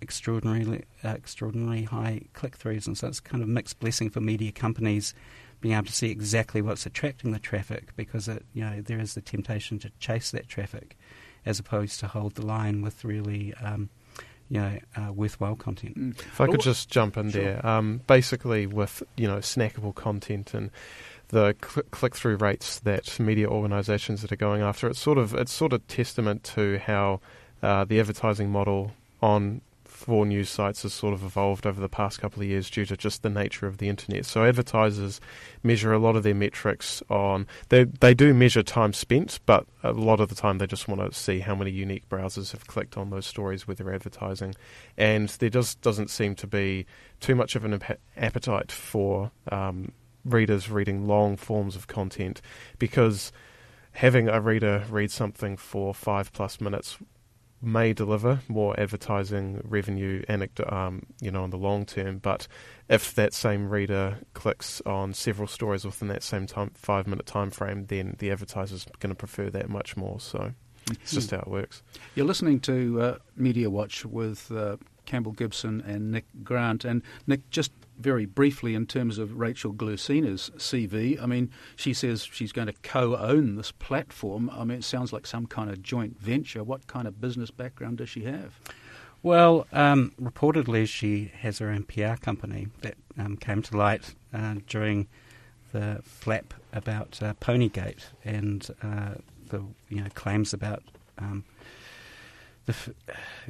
extraordinarily high click-throughs, and so it's kind of mixed blessing for media companies being able to see exactly what's attracting the traffic, because there is the temptation to chase that traffic as opposed to hold the line with really worthwhile content. If I could just jump in there, basically with snackable content and the click-through rates that media organisations that are going after, it's sort of testament to how the advertising model for news sites has sort of evolved over the past couple of years due to just the nature of the internet. So advertisers measure a lot of their metrics on... They do measure time spent, but a lot of the time they just want to see how many unique browsers have clicked on those stories where they're advertising. And there just doesn't seem to be too much of an appetite for readers reading long forms of content, because having a reader read something for 5+ minutes may deliver more advertising revenue in the long term, but if that same reader clicks on several stories within that same 5-minute time frame, then the advertiser's going to prefer that much more. So it's just how it works. You're listening to Media Watch with Campbell Gibson and Nick Grant. And Nick, just very briefly in terms of Rachel Glusina's CV, she says she's going to co-own this platform. It sounds like some kind of joint venture. What kind of business background does she have? Well, reportedly she has her own PR company that came to light during the flap about Ponygate and the claims about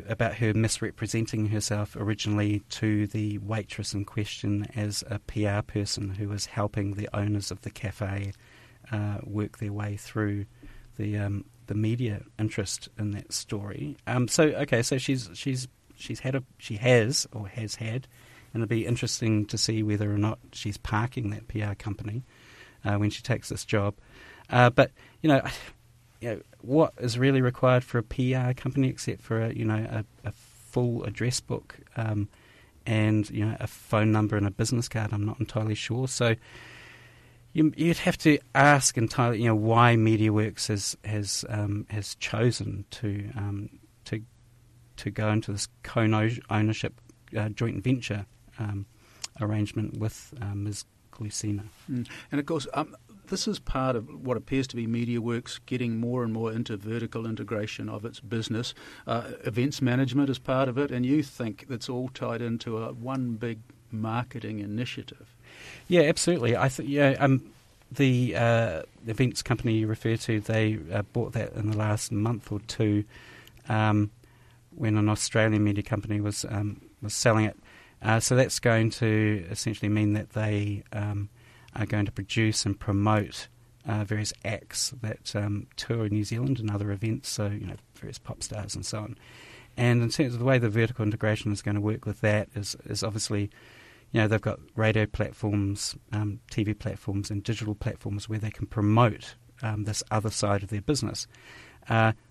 about her misrepresenting herself originally to the waitress in question as a PR person who was helping the owners of the cafe work their way through the media interest in that story. So she has had, and it'll be interesting to see whether or not she's parking that PR company when she takes this job. But what is really required for a PR company except for a full address book and a phone number and a business card? I'm not entirely sure. So you'd have to ask entirely why MediaWorks has chosen to go into this co-ownership joint venture arrangement with Ms. Glusina. And of course, this is part of what appears to be MediaWorks getting more and more into vertical integration of its business. Events management is part of it, and you think that's all tied into one big marketing initiative. Yeah, absolutely. I think the events company you refer to, they bought that in the last month or two when an Australian media company was selling it. So that's going to essentially mean that they are going to produce and promote various acts that tour New Zealand and other events, so various pop stars and so on. And in terms of the way the vertical integration is going to work with that is obviously, they've got radio platforms, TV platforms and digital platforms where they can promote this other side of their business,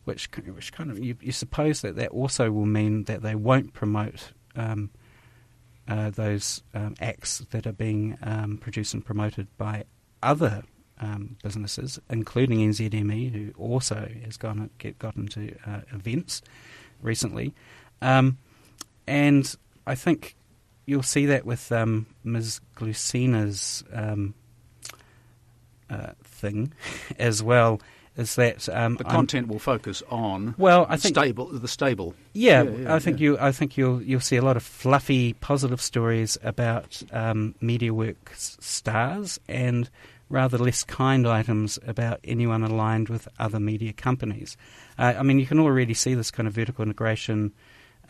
which kind of, you suppose that also will mean that they won't promote those acts that are being produced and promoted by other businesses, including NZME, who also has got into events recently. And I think you'll see that with Ms. Glusina's thing as well. Is that the content will focus on? Well, I think the stable. Yeah, I think you'll see a lot of fluffy, positive stories about MediaWorks stars, and rather less kind items about anyone aligned with other media companies. You can already see this kind of vertical integration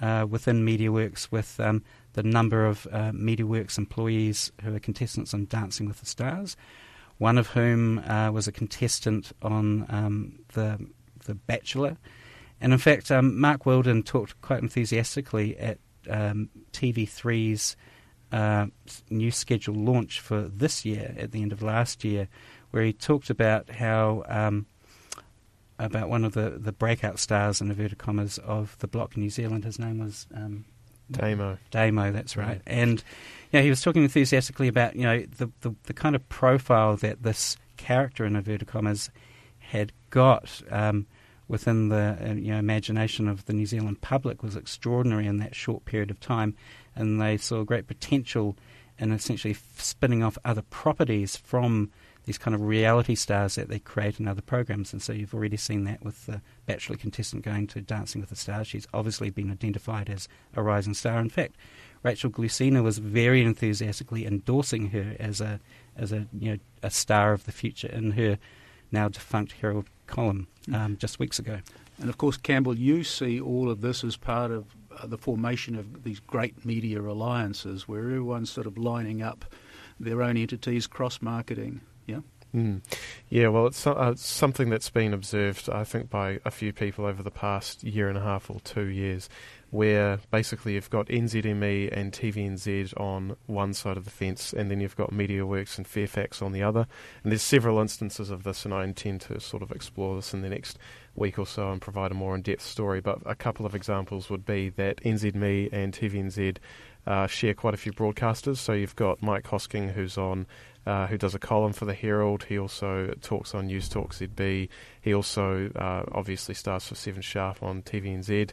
within MediaWorks with the number of MediaWorks employees who are contestants on Dancing with the Stars. One of whom was a contestant on the Bachelor. And in fact, Mark Weldon talked quite enthusiastically at TV3's new schedule launch for this year, at the end of last year, where he talked about how about one of the breakout stars, in inverted commas, of the block in New Zealand. His name was Damo. Damo, that's right. And he was talking enthusiastically about the kind of profile that this character, in inverted commas, had got within the imagination of the New Zealand public was extraordinary in that short period of time, and they saw great potential in essentially spinning off other properties from these kind of reality stars that they create in other programs. And so you've already seen that with the Bachelor contestant going to Dancing with the Stars. She's obviously been identified as a rising star. In fact, Rachel Glusina was very enthusiastically endorsing her as a star of the future in her now defunct Herald column just weeks ago. And of course, Campbell, you see all of this as part of the formation of these great media alliances where everyone's sort of lining up their own entities, cross-marketing. Yeah? Yeah, well, it's something that's been observed, I think, by a few people over the past year and a half or 2 years, where basically you've got NZME and TVNZ on one side of the fence, and then you've got MediaWorks and Fairfax on the other. And there's several instances of this, and I intend to sort of explore this in the next week or so and provide a more in-depth story. But a couple of examples would be that NZME and TVNZ share quite a few broadcasters. So you've got Mike Hosking, who does a column for the Herald. He also talks on News Talk ZB. He also obviously stars for 7 Sharp on TVNZ.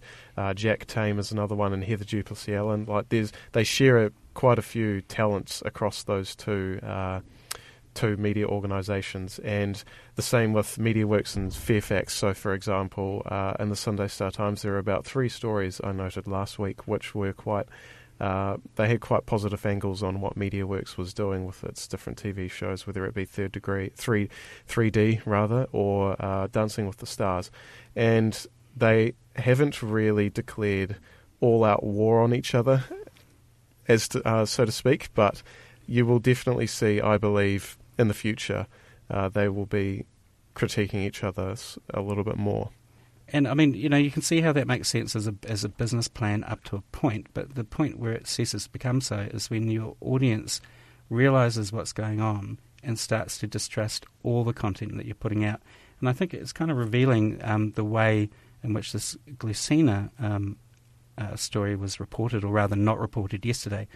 Jack Tame is another one, and Heather Duplessis Allen. They share quite a few talents across those two media organisations, and the same with MediaWorks and Fairfax. So, for example, in the Sunday Star Times, there are about 3 stories I noted last week, which were they had quite positive angles on what MediaWorks was doing with its different TV shows, whether it be 3D rather, or Dancing with the Stars. And they haven't really declared all-out war on each other, so to speak, but you will definitely see, I believe, in the future, they will be critiquing each other a little bit more. And I mean, you can see how that makes sense as a business plan up to a point, but the point where it ceases to become so is when your audience realises what's going on and starts to distrust all the content that you're putting out. And I think it's kind of revealing the way in which this Glycina story was reported, or rather not reported yesterday.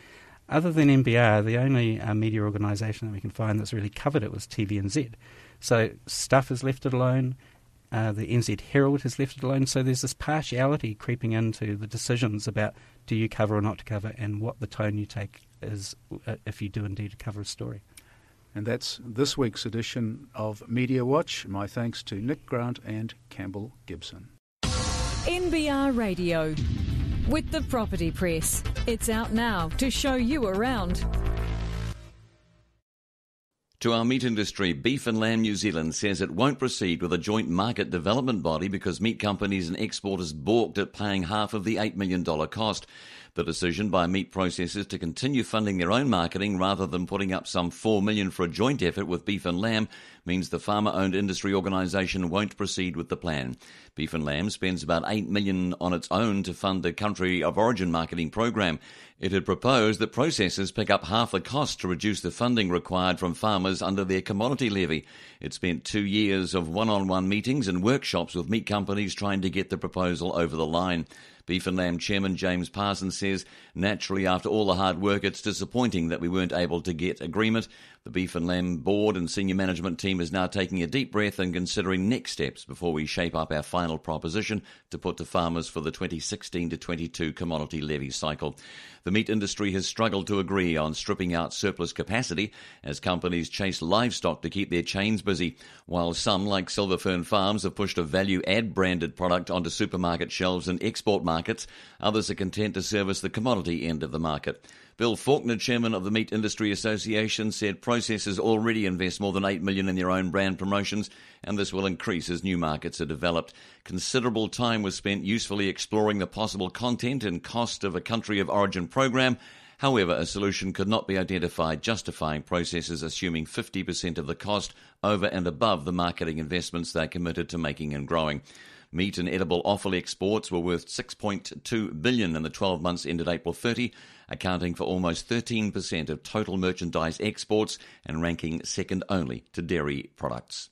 Other than NBR, the only media organisation that we can find that's really covered it was TVNZ. So Stuff has left it alone. The NZ Herald has left it alone. So there's this partiality creeping into the decisions about do you cover or not to cover, and what the tone you take is if you do indeed cover a story. And that's this week's edition of Media Watch. My thanks to Nick Grant and Campbell Gibson. NBR Radio with the Property Press. It's out now to show you around. To our meat industry, Beef and Lamb New Zealand says it won't proceed with a joint market development body because meat companies and exporters balked at paying half of the $8 million cost. The decision by meat processors to continue funding their own marketing rather than putting up some $4 million for a joint effort with Beef and Lamb means the farmer-owned industry organisation won't proceed with the plan. Beef and Lamb spends about $8 million on its own to fund the country of origin marketing program. It had proposed that processors pick up half the cost to reduce the funding required from farmers under their commodity levy. It spent 2 years of one-on-one meetings and workshops with meat companies trying to get the proposal over the line. Beef and Lamb Chairman James Parsons says, naturally, after all the hard work, it's disappointing that we weren't able to get agreement. The Beef and Lamb board and senior management team is now taking a deep breath and considering next steps before we shape up our final proposition to put to farmers for the 2016 to 22 commodity levy cycle. The meat industry has struggled to agree on stripping out surplus capacity as companies chase livestock to keep their chains busy, while some, like Silver Fern Farms, have pushed a value-add branded product onto supermarket shelves and export markets. Others are content to service the commodity end of the market. Bill Faulkner, chairman of the Meat Industry Association, said processors already invest more than $8 million in their own brand promotions, and this will increase as new markets are developed. Considerable time was spent usefully exploring the possible content and cost of a country of origin program. However, a solution could not be identified justifying processors assuming 50% of the cost over and above the marketing investments they're committed to making and growing. Meat and edible offal exports were worth $6.2 billion in the 12 months ended April 30, accounting for almost 13% of total merchandise exports and ranking second only to dairy products.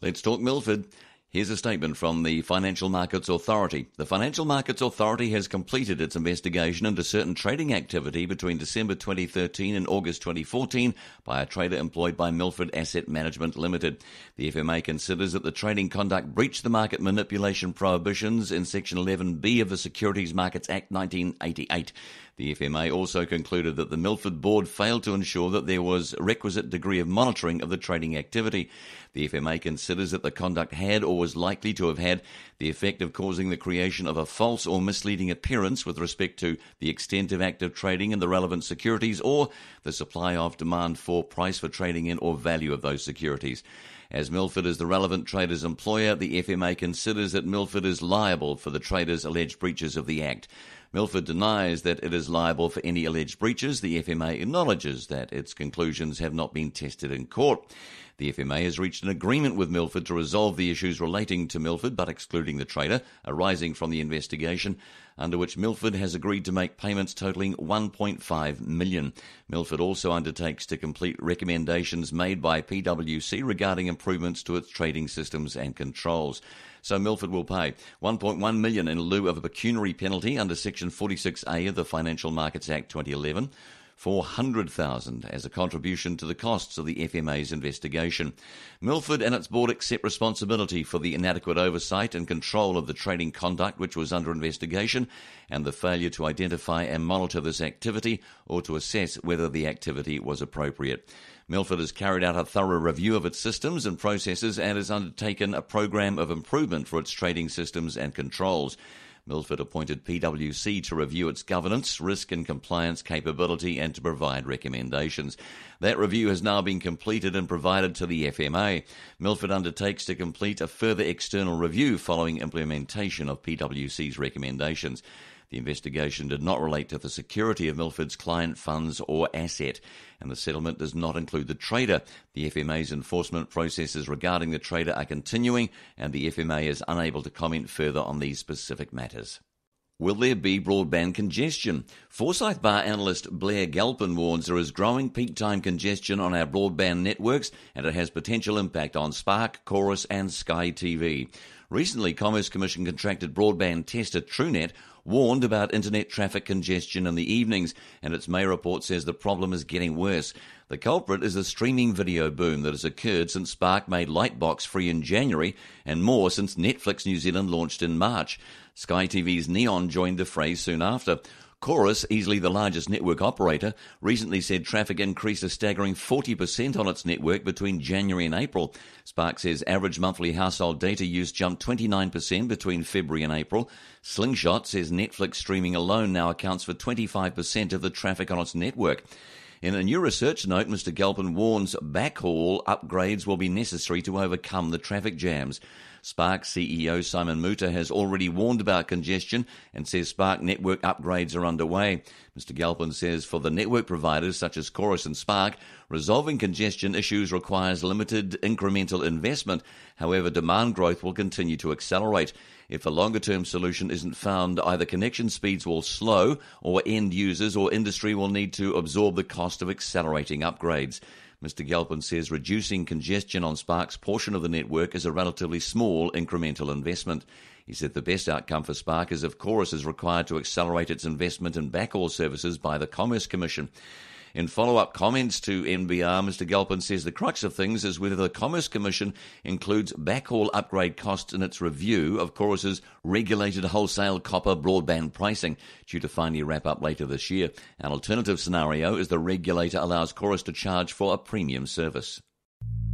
Let's talk Milford. Here's a statement from the Financial Markets Authority. The Financial Markets Authority has completed its investigation into certain trading activity between December 2013 and August 2014 by a trader employed by Milford Asset Management Limited. The FMA considers that the trading conduct breached the market manipulation prohibitions in Section 11B of the Securities Markets Act 1988. The FMA also concluded that the Milford board failed to ensure that there was a requisite degree of monitoring of the trading activity. The FMA considers that the conduct had or was likely to have had the effect of causing the creation of a false or misleading appearance with respect to the extent of active trading in the relevant securities or the supply of, demand for, price for trading in or value of those securities. As Milford is the relevant trader's employer, the FMA considers that Milford is liable for the trader's alleged breaches of the Act. Milford denies that it is liable for any alleged breaches. The FMA acknowledges that its conclusions have not been tested in court. The FMA has reached an agreement with Milford to resolve the issues relating to Milford, but excluding the trader, arising from the investigation, under which Milford has agreed to make payments totalling $1.5 million. Milford also undertakes to complete recommendations made by PwC regarding improvements to its trading systems and controls. So Milford will pay $1.1 million in lieu of a pecuniary penalty under Section 46A of the Financial Markets Act 2011, $400,000 as a contribution to the costs of the FMA's investigation. Milford and its board accept responsibility for the inadequate oversight and control of the trading conduct which was under investigation and the failure to identify and monitor this activity or to assess whether the activity was appropriate. Milford has carried out a thorough review of its systems and processes and has undertaken a program of improvement for its trading systems and controls. Milford appointed PwC to review its governance, risk and compliance capability and to provide recommendations. That review has now been completed and provided to the FMA. Milford undertakes to complete a further external review following implementation of PwC's recommendations. The investigation did not relate to the security of Milford's client funds or asset, and the settlement does not include the trader. The FMA's enforcement processes regarding the trader are continuing, and the FMA is unable to comment further on these specific matters. Will there be broadband congestion? Forsyth Bar analyst Blair Galpin warns there is growing peak time congestion on our broadband networks, and it has potential impact on Spark, Chorus and Sky TV. Recently, Commerce Commission contracted broadband tester TrueNet warned about internet traffic congestion in the evenings, and its May report says the problem is getting worse. The culprit is the streaming video boom that has occurred since Spark made Lightbox free in January, and more since Netflix New Zealand launched in March. Sky TV's Neon joined the fray soon after. Chorus, easily the largest network operator, recently said traffic increased a staggering 40% on its network between January and April. Spark says average monthly household data use jumped 29% between February and April. Slingshot says Netflix streaming alone now accounts for 25% of the traffic on its network. In a new research note, Mr. Galpin warns backhaul upgrades will be necessary to overcome the traffic jams. Spark CEO Simon Muta has already warned about congestion and says Spark network upgrades are underway. Mr. Galpin says for the network providers such as Chorus and Spark, resolving congestion issues requires limited incremental investment. However, demand growth will continue to accelerate. If a longer-term solution isn't found, either connection speeds will slow or end users or industry will need to absorb the cost of accelerating upgrades. Mr. Galpin says reducing congestion on Spark's portion of the network is a relatively small incremental investment. He said the best outcome for Spark is if Chorus is required to accelerate its investment in backhaul services by the Commerce Commission. In follow-up comments to NBR, Mr. Galpin says the crux of things is whether the Commerce Commission includes backhaul upgrade costs in its review of Chorus's regulated wholesale copper broadband pricing, due to finally wrap up later this year. An alternative scenario is the regulator allows Chorus to charge for a premium service.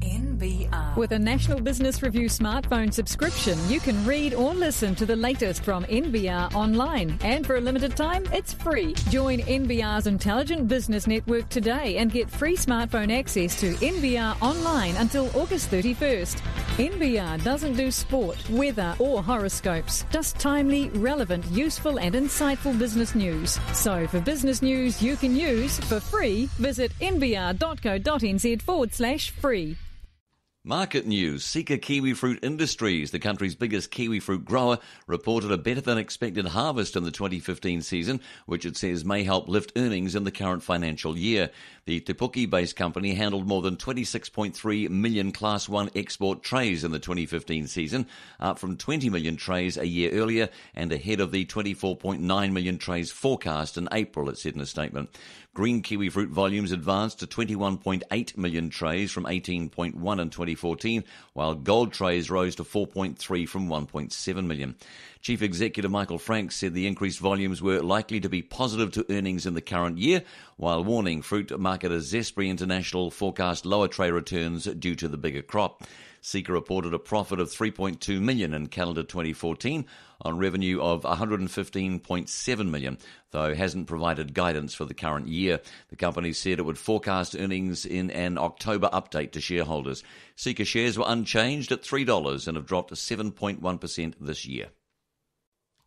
NBR. With a National Business Review smartphone subscription, you can read or listen to the latest from NBR online. And for a limited time, it's free. Join NBR's Intelligent Business Network today and get free smartphone access to NBR online until August 31st. NBR doesn't do sport, weather or horoscopes, just timely, relevant, useful and insightful business news. So for business news you can use for free, visit nbr.co.nz/free. Market news. Seeker Kiwifruit Industries, the country's biggest kiwifruit grower, reported a better-than-expected harvest in the 2015 season, which it says may help lift earnings in the current financial year. The Te Puke-based company handled more than 26.3 million Class 1 export trays in the 2015 season, up from 20 million trays a year earlier and ahead of the 24.9 million trays forecast in April, it said in a statement. Green kiwifruit volumes advanced to 21.8 million trays from 18.1 in 2014, while gold trays rose to 4.3 from 1.7 million. Chief Executive Michael Frank said the increased volumes were likely to be positive to earnings in the current year, while warning fruit marketer Zespri International forecast lower tray returns due to the bigger crop. Seeker reported a profit of $3.2 million in calendar 2014 on revenue of $115.7 million, though hasn't provided guidance for the current year. The company said it would forecast earnings in an October update to shareholders. Seeker shares were unchanged at $3 and have dropped 7.1% this year.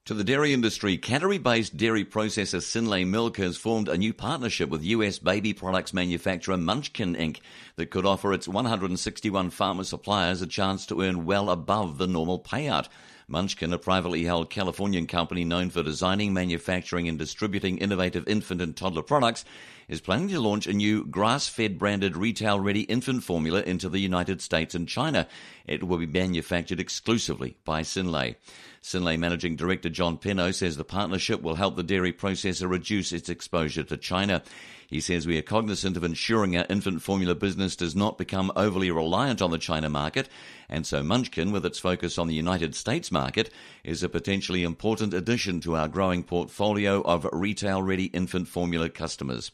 To the dairy industry, Canterbury-based dairy processor Synlait Milk has formed a new partnership with US baby products manufacturer Munchkin Inc. that could offer its 161 farmer suppliers a chance to earn well above the normal payout. Munchkin, a privately held Californian company known for designing, manufacturing and distributing innovative infant and toddler products, is planning to launch a new grass-fed branded retail-ready infant formula into the United States and China. It will be manufactured exclusively by Synlait. Synlait Managing Director John Penno says the partnership will help the dairy processor reduce its exposure to China. He says we are cognizant of ensuring our infant formula business does not become overly reliant on the China market, and so Munchkin, with its focus on the United States market, is a potentially important addition to our growing portfolio of retail-ready infant formula customers.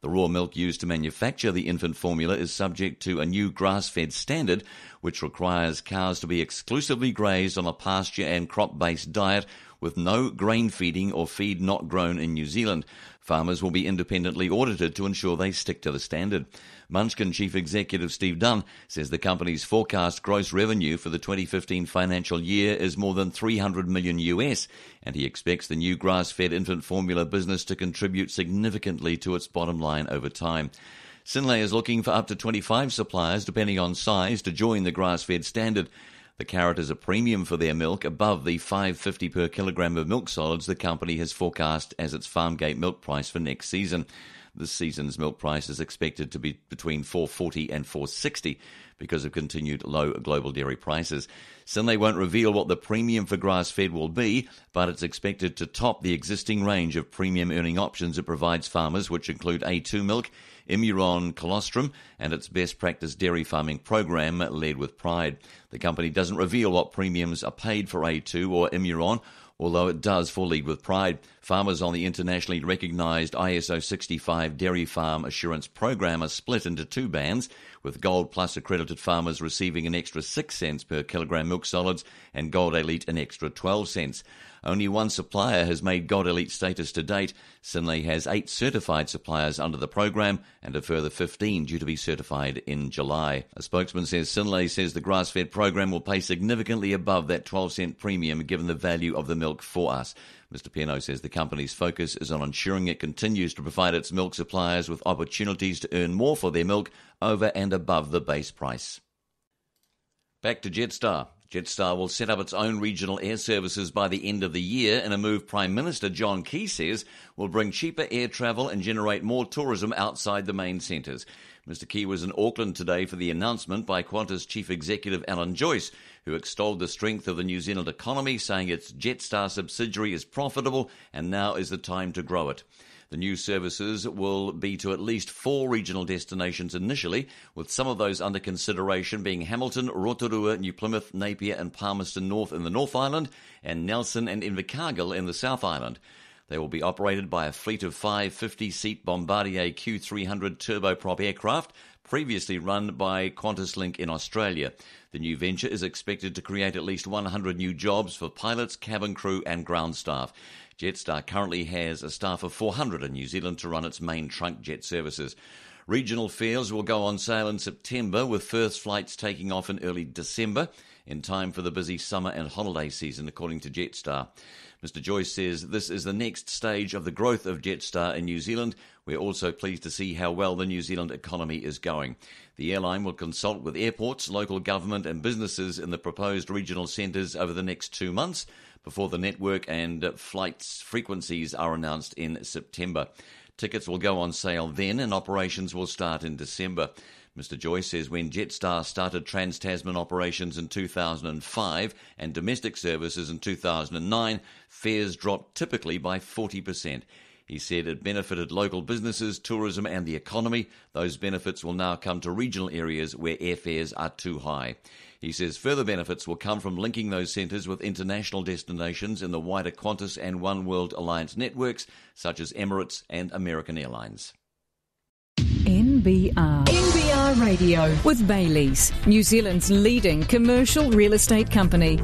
The raw milk used to manufacture the infant formula is subject to a new grass-fed standard, which requires cows to be exclusively grazed on a pasture and crop-based diet with no grain feeding or feed not grown in New Zealand. Farmers will be independently audited to ensure they stick to the standard. Munchkin Chief Executive Steve Dunn says the company's forecast gross revenue for the 2015 financial year is more than $300 million US, and he expects the new grass-fed infant formula business to contribute significantly to its bottom line over time. Synlait is looking for up to 25 suppliers, depending on size, to join the grass-fed standard. The carrot is a premium for their milk above the $5.50 per kilogram of milk solids the company has forecast as its farmgate milk price for next season. This season's milk price is expected to be between $4.40 and $4.60 because of continued low global dairy prices. Synlait won't reveal what the premium for grass-fed will be, but it's expected to top the existing range of premium earning options it provides farmers, which include A2 milk, Imuron colostrum, and its best practice dairy farming program, Led with Pride. The company doesn't reveal what premiums are paid for A2 or Imuron, although it does for Lead with Pride. Farmers on the internationally recognised ISO 65 Dairy Farm Assurance Program are split into two bands, with Gold Plus accredited farmers receiving an extra 6 cents per kilogram milk solids and Gold Elite an extra 12 cents. Only one supplier has made Gold Elite status to date. Synlait has 8 certified suppliers under the program and a further 15 due to be certified in July. A spokesman says Synlait says the grass-fed program will pay significantly above that 12-cent premium given the value of the milk for us. Mr. Piano says the company's focus is on ensuring it continues to provide its milk suppliers with opportunities to earn more for their milk over and above the base price. Back to Jetstar. Jetstar will set up its own regional air services by the end of the year in a move Prime Minister John Key says will bring cheaper air travel and generate more tourism outside the main centres. Mr. Key was in Auckland today for the announcement by Qantas Chief Executive Alan Joyce, who extolled the strength of the New Zealand economy, saying its Jetstar subsidiary is profitable and now is the time to grow it. The new services will be to at least 4 regional destinations initially, with some of those under consideration being Hamilton, Rotorua, New Plymouth, Napier and Palmerston North in the North Island, and Nelson and Invercargill in the South Island. They will be operated by a fleet of 5 50-seat Bombardier Q300 turboprop aircraft, previously run by QantasLink in Australia. The new venture is expected to create at least 100 new jobs for pilots, cabin crew and ground staff. Jetstar currently has a staff of 400 in New Zealand to run its main trunk jet services. Regional fares will go on sale in September, with first flights taking off in early December, in time for the busy summer and holiday season, according to Jetstar. Mr. Joyce says this is the next stage of the growth of Jetstar in New Zealand. We're also pleased to see how well the New Zealand economy is going. The airline will consult with airports, local government and businesses in the proposed regional centres over the next 2 months before the network and flights frequencies are announced in September. Tickets will go on sale then and operations will start in December. Mr. Joyce says when Jetstar started Trans-Tasman operations in 2005 and domestic services in 2009, fares dropped typically by 40%. He said it benefited local businesses, tourism and the economy. Those benefits will now come to regional areas where airfares are too high. He says further benefits will come from linking those centres with international destinations in the wider Qantas and One World Alliance networks, such as Emirates and American Airlines. NBR Radio with Baileys, New Zealand's leading commercial real estate company.